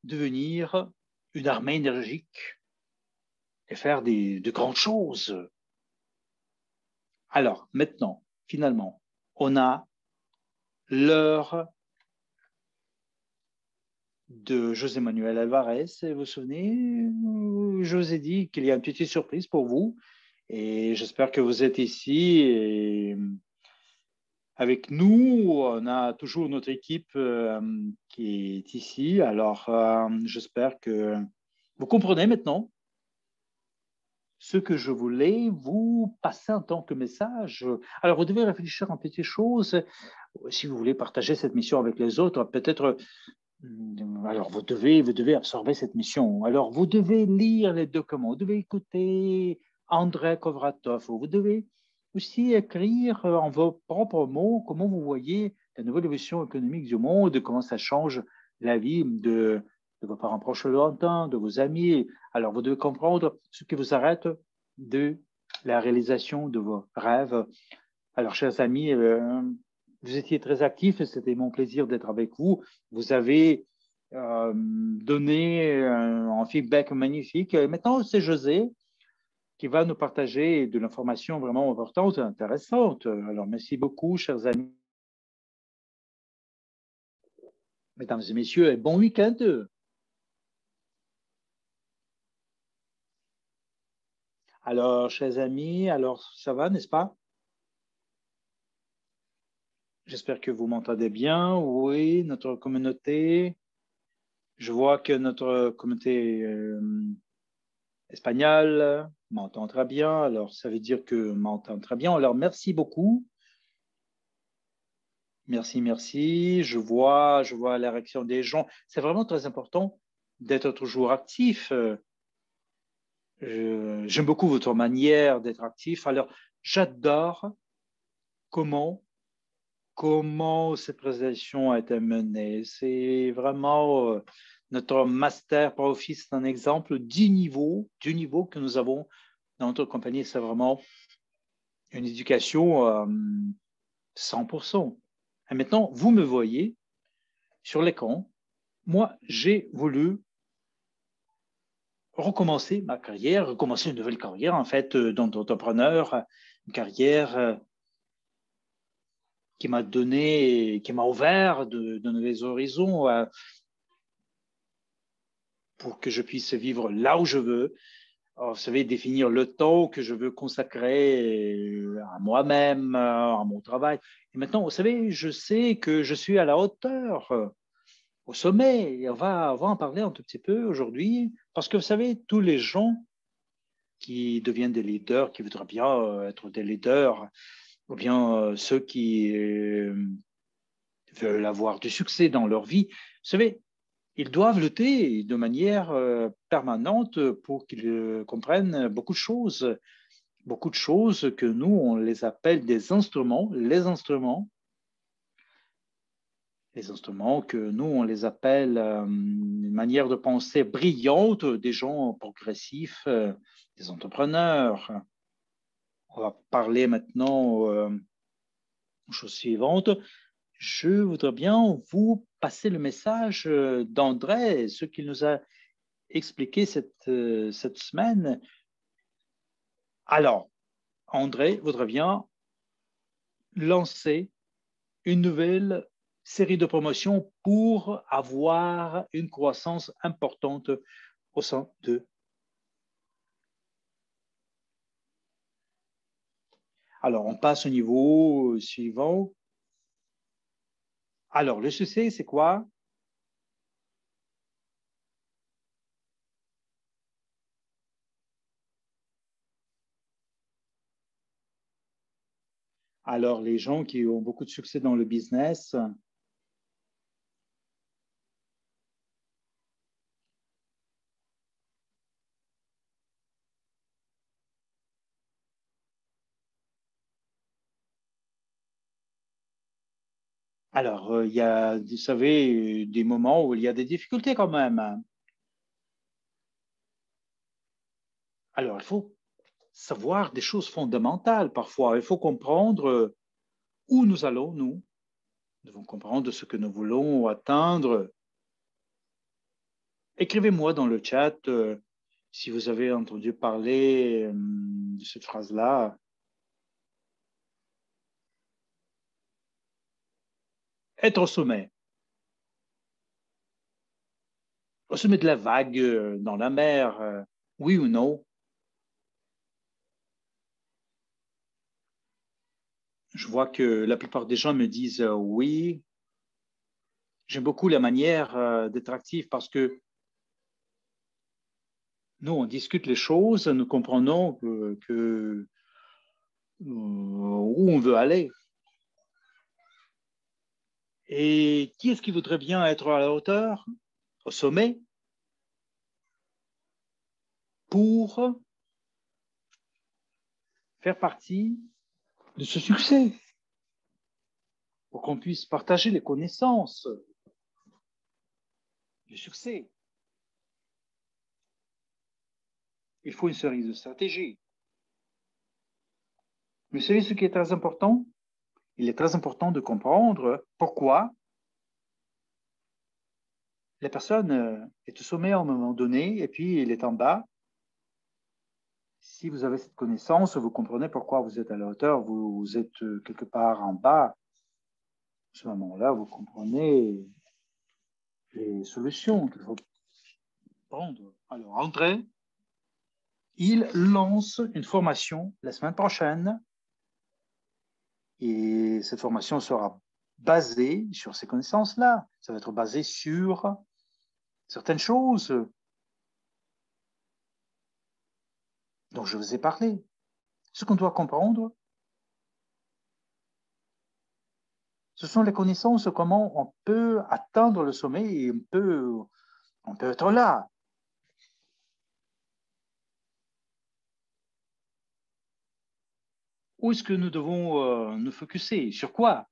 devenir une armée énergique et faire de grandes choses. Alors, maintenant, finalement, on a l'heure de José Manuel Alvarez. Vous vous souvenez, je vous ai dit qu'il y a une petite surprise pour vous et j'espère que vous êtes ici et avec nous. On a toujours notre équipe qui est ici. Alors, j'espère que vous comprenez maintenant ce que je voulais vous passer en tant que message. Alors, vous devez réfléchir à une petite chose. Si vous voulez partager cette mission avec les autres, peut-être, alors vous devez absorber cette mission. Alors, vous devez lire les documents, vous devez écouter Andrei Kovratov, vous devez aussi écrire en vos propres mots comment vous voyez la nouvelle évolution économique du monde, comment ça change la vie de vos parents proches lointains, de vos amis. Alors, vous devez comprendre ce qui vous arrête de la réalisation de vos rêves. Alors, chers amis, vous étiez très actifs et c'était mon plaisir d'être avec vous. Vous avez donné un feedback magnifique. Et maintenant, c'est José qui va nous partager de l'information vraiment importante et intéressante. Alors, merci beaucoup, chers amis, mesdames et messieurs, et bon week-end. Alors, chers amis, alors ça va, n'est-ce pas? J'espère que vous m'entendez bien. Oui, notre communauté. Je vois que notre communauté espagnole m'entend très bien. Alors, ça veut dire que m'entend très bien. Alors, merci beaucoup. Merci, merci. Je vois la réaction des gens. C'est vraiment très important d'être toujours actif. J'aime beaucoup votre manière d'être actif. Alors, j'adore comment cette présentation a été menée. C'est vraiment notre master par office, un exemple du niveau que nous avons dans notre compagnie. C'est vraiment une éducation 100%. Et maintenant, vous me voyez sur l'écran. Moi, j'ai voulu recommencer ma carrière, recommencer une nouvelle carrière, en fait, d'entrepreneur, une carrière qui m'a donné, qui m'a ouvert de nouveaux horizons pour que je puisse vivre là où je veux. Alors, vous savez, définir le temps que je veux consacrer à moi-même, à mon travail. Et maintenant, vous savez, je sais que je suis à la hauteur, au sommet. Et on va en parler un tout petit peu aujourd'hui, parce que vous savez, tous les gens qui deviennent des leaders, qui voudraient bien être des leaders, ou bien ceux qui veulent avoir du succès dans leur vie, vous savez, ils doivent lutter de manière permanente pour qu'ils comprennent beaucoup de choses que nous, on les appelle des instruments, les instruments que nous, on les appelle une manière de penser brillante des gens progressifs, des entrepreneurs. On va parler maintenant aux choses suivantes. Je voudrais bien vous passer le message d'André, ce qu'il nous a expliqué cette semaine. Alors, André voudrait bien lancer une nouvelle série de promotions pour avoir une croissance importante au sein de. Alors, on passe au niveau suivant. Alors, le succès, c'est quoi? Alors, les gens qui ont beaucoup de succès dans le business, alors, il y a, vous savez, des moments où il y a des difficultés quand même. Alors, il faut savoir des choses fondamentales parfois. Il faut comprendre où nous allons, nous. Nous devons comprendre ce que nous voulons atteindre. Écrivez-moi dans le chat si vous avez entendu parler de cette phrase-là. Être au sommet de la vague, dans la mer, oui ou non? Je vois que la plupart des gens me disent oui. J'aime beaucoup la manière d'être actif parce que nous, on discute les choses, nous comprenons où on veut aller. Et qui est-ce qui voudrait bien être à la hauteur, au sommet, pour faire partie de ce succès, pour qu'on puisse partager les connaissances du succès? Il faut une série de stratégies. Mais vous savez ce qui est très important? Il est très important de comprendre pourquoi la personne est au sommet à un moment donné et puis elle est en bas. Si vous avez cette connaissance, vous comprenez pourquoi vous êtes à la hauteur, vous êtes quelque part en bas. À ce moment-là, vous comprenez les solutions qu'il faut prendre. Alors, André, il lance une formation la semaine prochaine et cette formation sera basée sur ces connaissances-là. Ça va être basé sur certaines choses dont je vous ai parlé. Ce qu'on doit comprendre, ce sont les connaissances, comment on peut atteindre le sommet et on peut être là. Où est-ce que nous devons nous focuser? Sur quoi?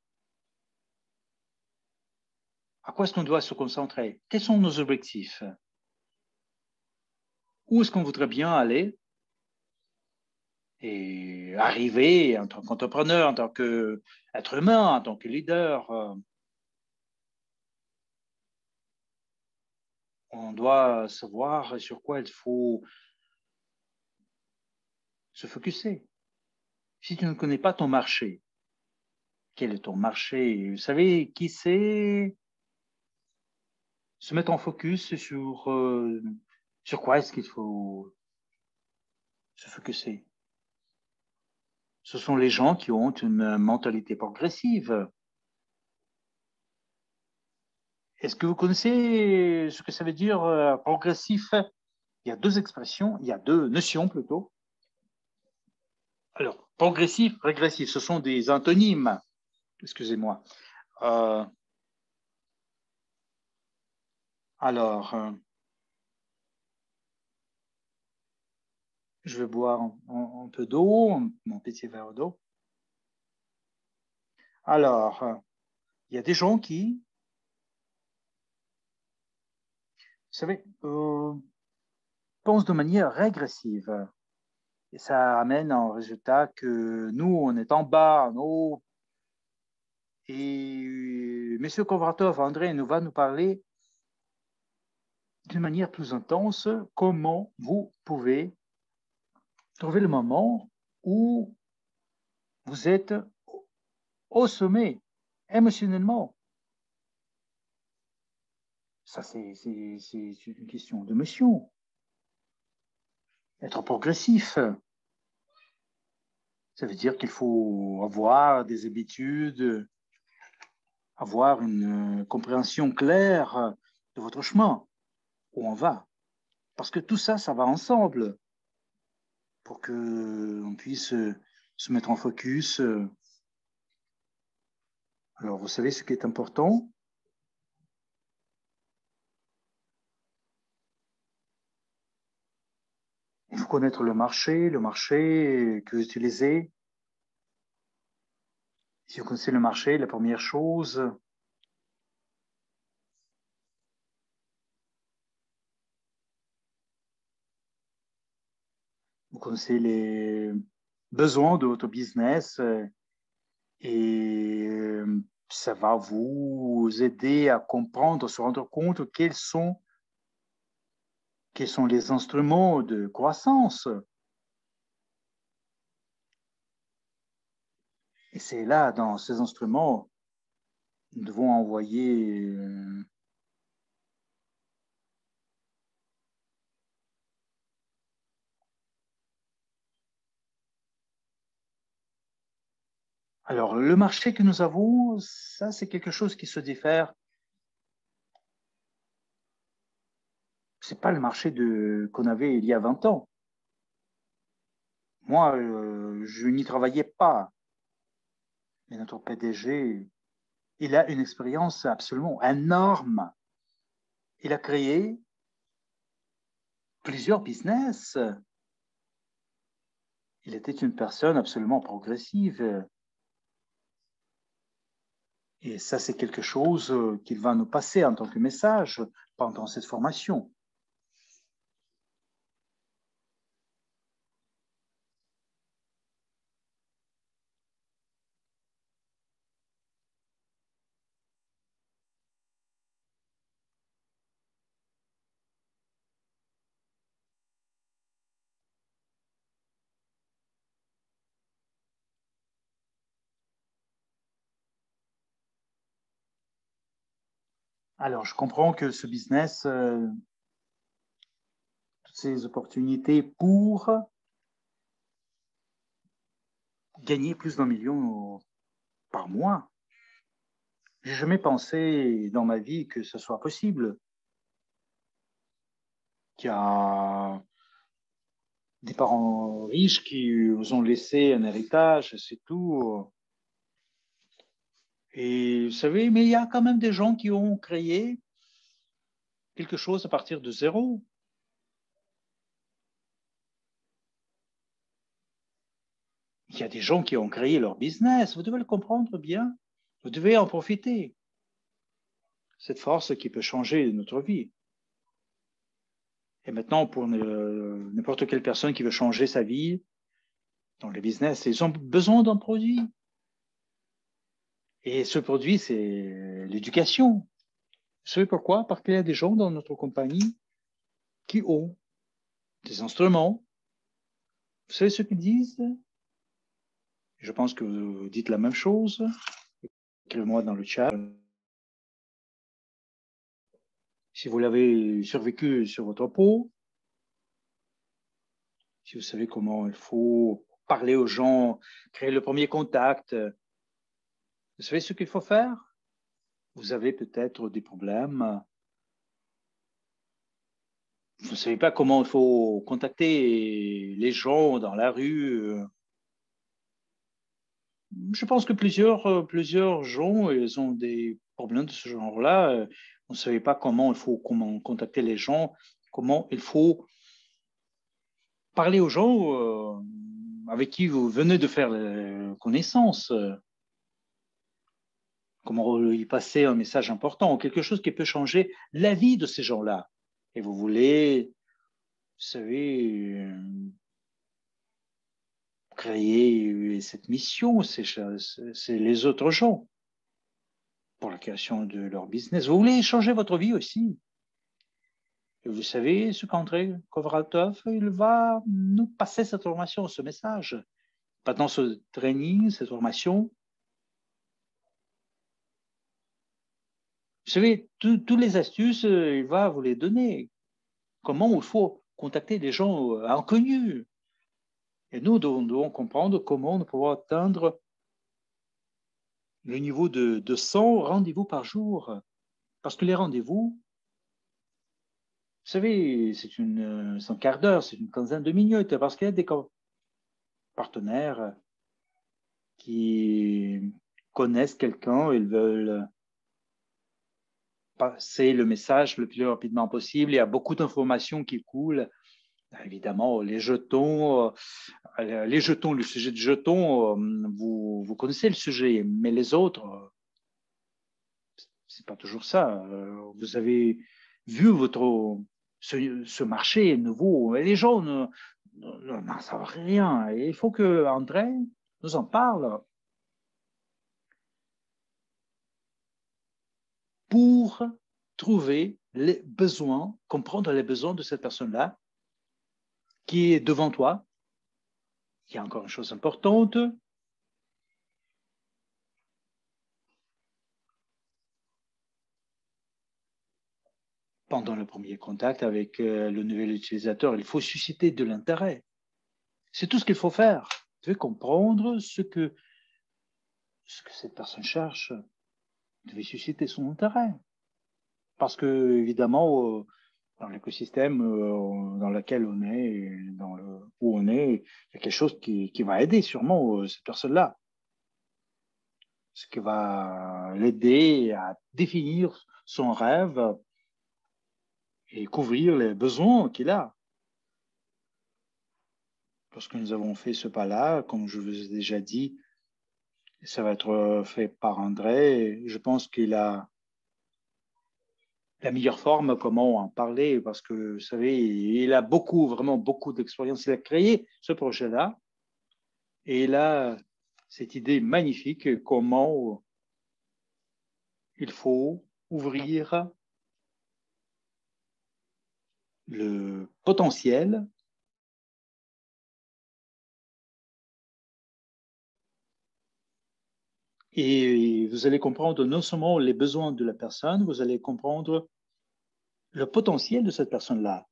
À quoi est-ce qu'on doit se concentrer? Quels sont nos objectifs? Où est-ce qu'on voudrait bien aller et arriver en tant qu'entrepreneur, en tant qu'être humain, en tant que leader? On doit savoir sur quoi il faut se focuser. Si tu ne connais pas ton marché, quel est ton marché? Vous savez qui c'est? Se mettre en focus sur quoi est-ce qu'il faut se focuser. Ce sont les gens qui ont une mentalité progressive. Est-ce que vous connaissez ce que ça veut dire progressif? Il y a deux expressions, il y a deux notions plutôt. Alors, progressif, régressif, ce sont des antonymes. Excusez-moi. Euh, alors, je vais boire un peu d'eau, mon petit verre d'eau. Alors, il y a des gens qui, vous savez, pensent de manière régressive. Et ça amène en résultat que nous, on est en bas, en haut. Et M. Kovratov, André, nous va nous parler d'une manière plus intense comment vous pouvez trouver le moment où vous êtes au sommet émotionnellement. Ça, c'est une question d'émotion. Être progressif, ça veut dire qu'il faut avoir des habitudes, avoir une compréhension claire de votre chemin, où on va. Parce que tout ça, ça va ensemble pour qu'on puisse se mettre en focus. Alors, vous savez ce qui est important? Il faut connaître le marché que vous utilisez. Si vous connaissez le marché, la première chose, vous connaissez les besoins de votre business et ça va vous aider à comprendre, se rendre compte quels sont les instruments de croissance. Et c'est là, dans ces instruments, nous devons envoyer alors, le marché que nous avons, ça, c'est quelque chose qui se diffère. Ce n'est pas le marché qu'on avait il y a 20 ans. Moi, je n'y travaillais pas. Mais notre PDG, il a une expérience absolument énorme. Il a créé plusieurs business. Il était une personne absolument progressive. Et ça, c'est quelque chose qu'il va nous passer en tant que message pendant cette formation. Alors, je comprends que ce business, tout ces opportunités pour gagner plus d'un million par mois. Je n'ai jamais pensé dans ma vie que ce soit possible. Qu'il y a des parents riches qui vous ont laissé un héritage, c'est tout. Et vous savez, mais il y a quand même des gens qui ont créé quelque chose à partir de zéro. Il y a des gens qui ont créé leur business. Vous devez le comprendre bien. Vous devez en profiter. Cette force qui peut changer notre vie. Et maintenant, pour n'importe quelle personne qui veut changer sa vie dans le business, ils ont besoin d'un produit. Et ce produit, c'est l'éducation. Vous savez pourquoi? Parce qu'il y a des gens dans notre compagnie qui ont des instruments. Vous savez ce qu'ils disent? Je pense que vous dites la même chose. Écrivez-moi dans le chat. Si vous l'avez survécu sur votre peau, si vous savez comment il faut parler aux gens, créer le premier contact, vous savez ce qu'il faut faire? Vous avez peut-être des problèmes. Vous ne savez pas comment il faut contacter les gens dans la rue. Je pense que plusieurs gens ils ont des problèmes de ce genre-là. On ne savait pas comment contacter les gens, comment il faut parler aux gens avec qui vous venez de faire connaissance. Comment lui passer un message important, quelque chose qui peut changer la vie de ces gens-là. Et vous voulez, vous savez, créer cette mission, c'est les autres gens pour la création de leur business. Vous voulez changer votre vie aussi. Et vous savez, ce qu'André Kovratov, il va nous passer cette formation, ce message. Pendant ce training, cette formation, vous savez, toutes les astuces, il va vous les donner. Comment il faut contacter des gens inconnus. Et nous devons comprendre comment nous pouvons atteindre le niveau de 100 rendez-vous par jour. Parce que les rendez-vous, vous savez, c'est un quart d'heure, c'est une quinzaine de minutes, parce qu'il y a des partenaires qui connaissent quelqu'un, ils veulent passer le message le plus rapidement possible. Il y a beaucoup d'informations qui coulent. Évidemment, les jetons, le sujet de jetons, vous connaissez le sujet, mais les autres, c'est pas toujours ça. Vous avez vu ce marché nouveau, et les gens n'en savent rien. Et il faut que André nous en parle pour trouver les besoins, comprendre les besoins de cette personne-là qui est devant toi. Il y a encore une chose importante. Pendant le premier contact avec le nouvel utilisateur, il faut susciter de l'intérêt. C'est tout ce qu'il faut faire. Vous devez comprendre ce que cette personne cherche. Vous devez susciter son intérêt. Parce que, évidemment, dans l'écosystème dans lequel on est, où on est, il y a quelque chose qui va aider sûrement cette personne-là. Ce qui va l'aider à définir son rêve et couvrir les besoins qu'il a. Lorsque nous avons fait ce pas-là, comme je vous ai déjà dit, ça va être fait par André. Je pense qu'il a la meilleure forme, comment en parler, parce que, vous savez, il a vraiment beaucoup d'expérience. Il a créé ce projet-là et il a cette idée magnifique comment il faut ouvrir le potentiel et vous allez comprendre non seulement les besoins de la personne, vous allez comprendre le potentiel de cette personne-là.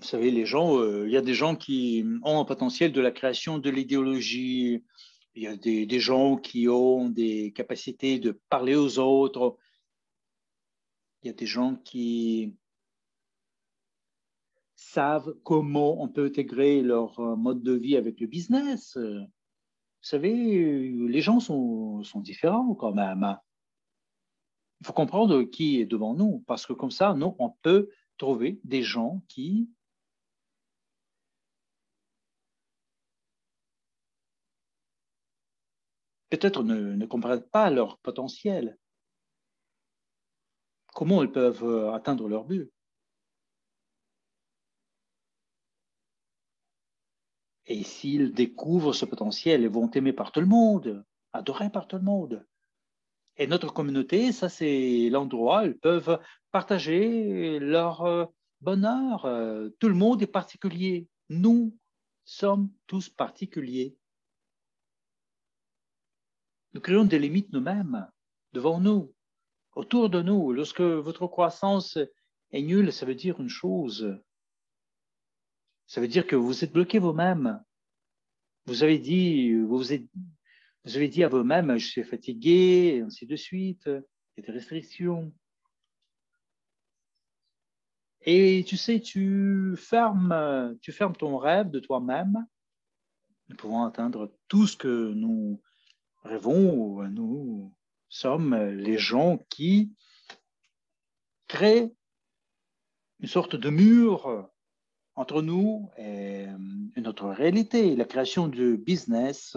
savez, les gens, il y a des gens qui ont un potentiel de la création de l'idéologie. Il y a des gens qui ont des capacités de parler aux autres. Il y a des gens qui savent comment on peut intégrer leur mode de vie avec le business. Vous savez, les gens sont différents quand même. Il faut comprendre qui est devant nous, parce que comme ça, nous, on peut trouver des gens qui peut-être ne comprennent pas leur potentiel. Comment ils peuvent atteindre leur but. Et s'ils découvrent ce potentiel, ils vont aimer par tout le monde, adorés par tout le monde. Et notre communauté, ça c'est l'endroit où ils peuvent partager leur bonheur. Tout le monde est particulier. Nous sommes tous particuliers. Nous créons des limites nous-mêmes, devant nous, autour de nous. Lorsque votre croissance est nulle, ça veut dire une chose. Ça veut dire que vous êtes bloqué vous-même. Vous avez dit, vous avez dit à vous-même, je suis fatigué, et ainsi de suite. Il y a des restrictions. Et tu sais, tu fermes ton rêve de toi-même. Nous pouvons atteindre tout ce que nous rêvons. Nous sommes les gens qui créent une sorte de mur entre nous et notre réalité, la création du business.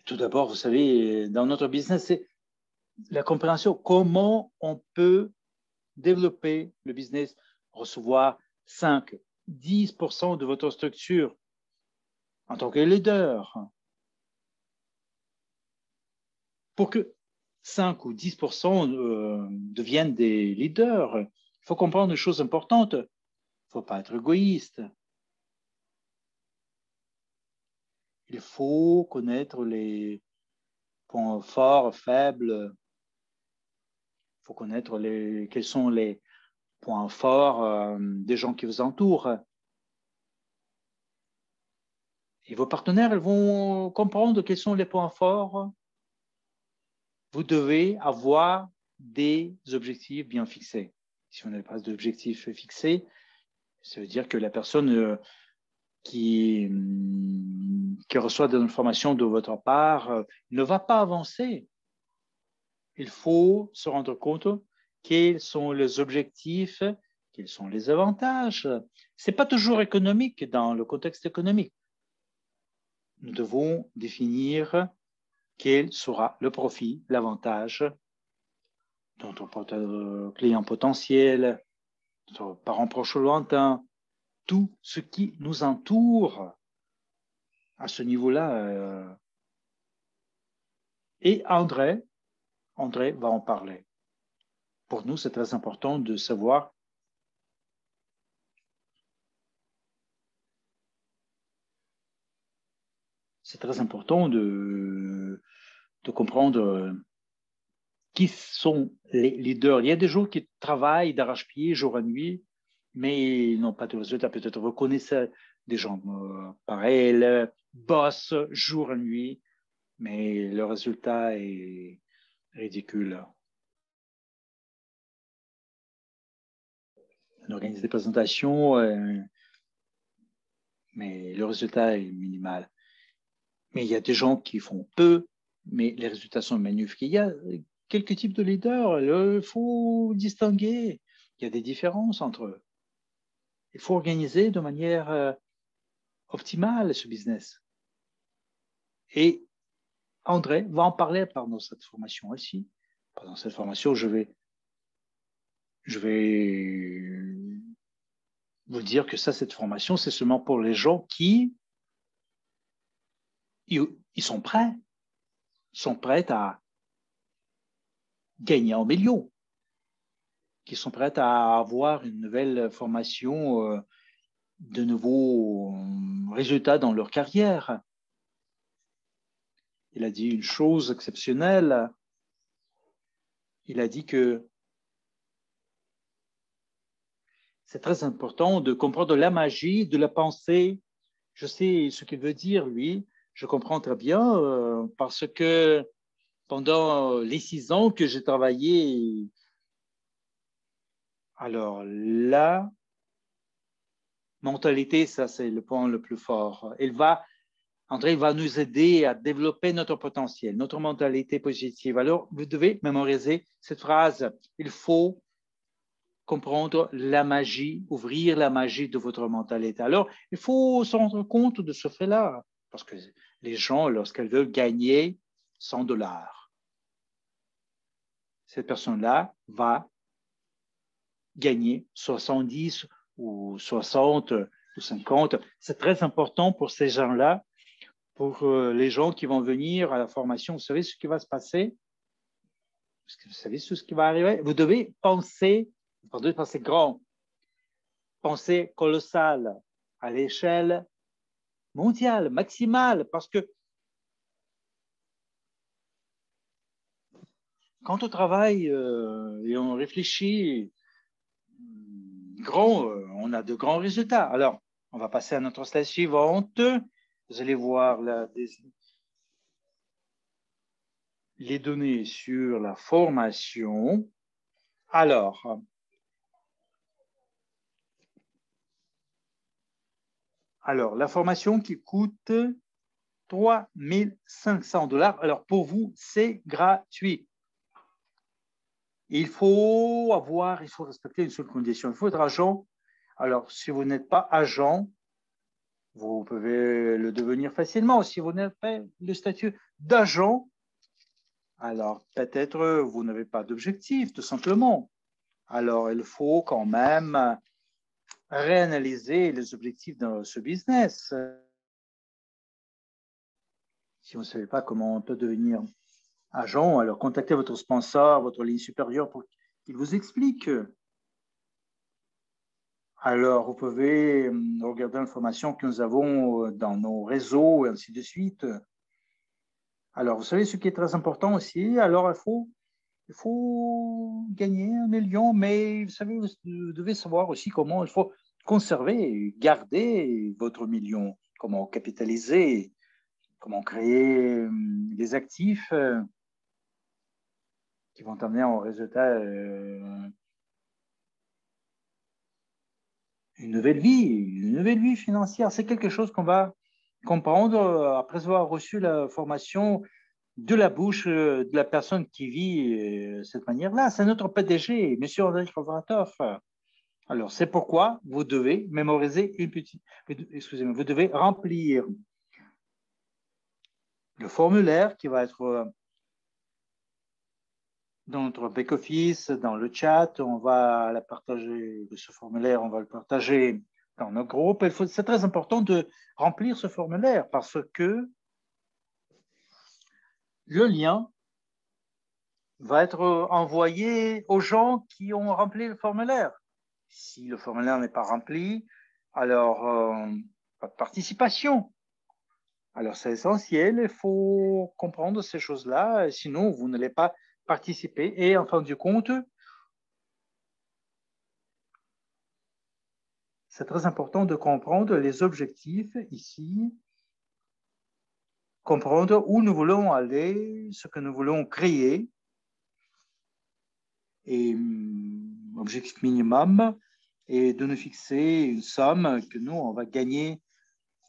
Tout d'abord, vous savez, dans notre business, c'est la compréhension, comment on peut développer le business, recevoir 5, 10% de votre structure en tant que leader. Pour que 5 ou 10% deviennent des leaders, il faut comprendre une chose importante. Il ne faut pas être égoïste. Il faut connaître les points forts, faibles. Il faut connaître quels sont les points forts des gens qui vous entourent. Et vos partenaires, ils vont comprendre quels sont les points forts. Vous devez avoir des objectifs bien fixés. Si vous n'avez pas d'objectifs fixés, ça veut dire que la personne qui reçoit des informations de votre part ne va pas avancer. Il faut se rendre compte quels sont les objectifs, quels sont les avantages. Ce n'est pas toujours économique dans le contexte économique. Nous devons définir quel sera le profit, l'avantage de notre client potentiel, de notre parent proche ou lointain, tout ce qui nous entoure à ce niveau-là. Et André va en parler. Pour nous, c'est très important de savoir c'est très important de comprendre qui sont les leaders. Il y a des gens qui travaillent d'arrache-pied jour et nuit, mais ils n'ont pas de résultat. Peut-être vous connaissez des gens pareils, bossent jour et nuit, mais le résultat est ridicule. On organise des présentations, mais le résultat est minimal. Mais il y a des gens qui font peu, mais les résultats sont magnifiques. Il y a quelques types de leaders, il faut distinguer. Il y a des différences entre eux. Il faut organiser de manière optimale ce business. Et André va en parler pendant cette formation aussi. Pendant cette formation, je vais vous dire que cette formation, c'est seulement pour les gens qui ils sont prêts à gagner en millions, qui sont prêts à avoir une nouvelle formation, de nouveaux résultats dans leur carrière. Il a dit une chose exceptionnelle. il a dit que c'est très important de comprendre la magie de la pensée. Je sais ce qu'il veut dire, lui. Je comprends très bien parce que pendant les 6 ans que j'ai travaillé, alors la mentalité, ça c'est le point le plus fort. André va nous aider à développer notre potentiel, notre mentalité positive. Alors, vous devez mémoriser cette phrase. Il faut comprendre la magie, ouvrir la magie de votre mentalité. Alors, il faut se rendre compte de ce fait-là, parce que les gens, lorsqu'elles veulent gagner 100 $, cette personne-là va gagner 70 ou 60 ou 50. C'est très important pour ces gens-là, pour les gens qui vont venir à la formation. Vous savez ce qui va se passer? Vous savez ce qui va arriver? Vous devez penser grand, penser colossal, à l'échelle mondiale, maximale, parce que quand on travaille et on réfléchit grand, on a de grands résultats. Alors, on va passer à notre slide suivante. Vous allez voir les données sur la formation. Alors, la formation qui coûte 3 500 $. Alors, pour vous, c'est gratuit. Il faut respecter une seule condition. Il faut être agent. Alors, si vous n'êtes pas agent, vous pouvez le devenir facilement. Si vous n'avez pas le statut d'agent, alors peut-être vous n'avez pas d'objectif, tout simplement. Alors, il faut quand même réanalyser les objectifs de ce business. Si vous ne savez pas comment on peut devenir agent, alors contactez votre sponsor, votre ligne supérieure pour qu'il vous explique. Alors, vous pouvez regarder l'information que nous avons dans nos réseaux et ainsi de suite. Alors, vous savez ce qui est très important aussi. Alors, il faut gagner 1 million, mais vous savez, vous devez savoir aussi comment il faut conserver, garder votre million, comment capitaliser, comment créer des actifs qui vont amener en résultat une nouvelle vie financière. C'est quelque chose qu'on va comprendre après avoir reçu la formation de la bouche de la personne qui vit cette manière-là. C'est notre PDG, M. André Kovaratov. Alors, c'est pourquoi vous devez mémoriser vous devez remplir le formulaire qui va être dans notre back-office, dans le chat. On va la partager, ce formulaire, on va le partager dans nos groupes. C'est très important de remplir ce formulaire parce que le lien va être envoyé aux gens qui ont rempli le formulaire. Si le formulaire n'est pas rempli, alors pas de participation. Alors c'est essentiel, il faut comprendre ces choses-là, sinon vous n'allez pas participer. Et en fin de compte, c'est très important de comprendre les objectifs ici, comprendre où nous voulons aller, ce que nous voulons créer. Et objectif minimum est de nous fixer une somme que nous, on va gagner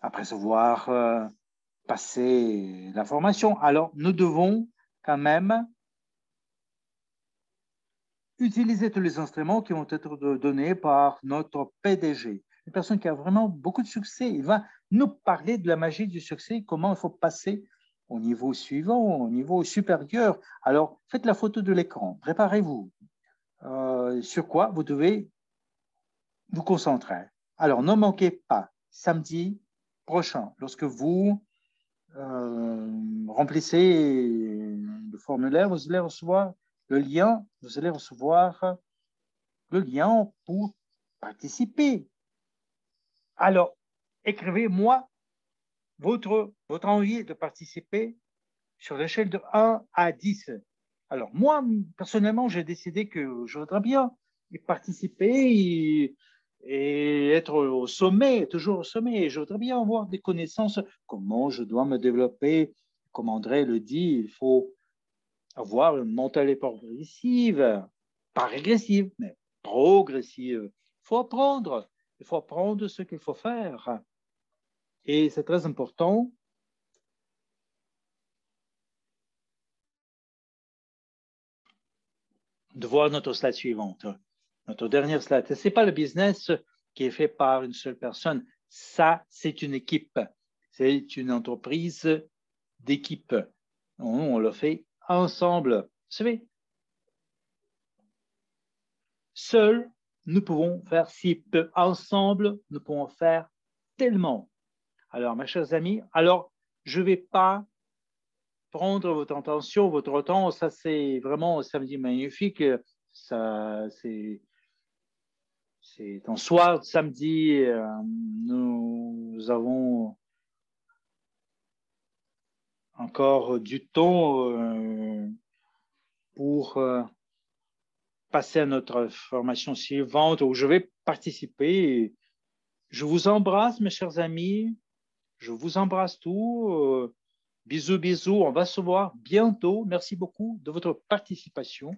après avoir passé la formation. Alors, nous devons quand même utiliser tous les instruments qui vont être donnés par notre PDG, une personne qui a vraiment beaucoup de succès. Il va nous parler de la magie du succès, comment il faut passer au niveau suivant, au niveau supérieur. Alors, faites la photo de l'écran, préparez-vous. Sur quoi vous devez vous concentrer. Alors, ne manquez pas, samedi prochain, lorsque vous remplissez le formulaire, vous allez recevoir le lien, pour participer. Alors, écrivez-moi votre envie de participer sur l'échelle de 1 à 10. Alors, moi, personnellement, j'ai décidé que je voudrais bien y participer et être au sommet, toujours au sommet. Je voudrais bien avoir des connaissances, comment je dois me développer. Comme André le dit, il faut avoir une mentalité progressive, pas régressive, mais progressive. Il faut apprendre ce qu'il faut faire. Et c'est très important de voir notre slide suivante. Notre dernière slide. Ce n'est pas le business qui est fait par une seule personne. Ça, c'est une équipe. C'est une entreprise d'équipe. On le fait ensemble. Vous savez, seuls, nous pouvons faire si peu. Ensemble, nous pouvons faire tellement. Alors, mes chers amis, alors, je ne vais pas prendre votre attention, votre temps. Ça, c'est vraiment un samedi magnifique. Ça, c'est un soir de samedi. Nous avons encore du temps pour passer à notre formation suivante où je vais participer. Je vous embrasse, mes chers amis. Je vous embrasse tous. Bisous, bisous. On va se voir bientôt. Merci beaucoup de votre participation.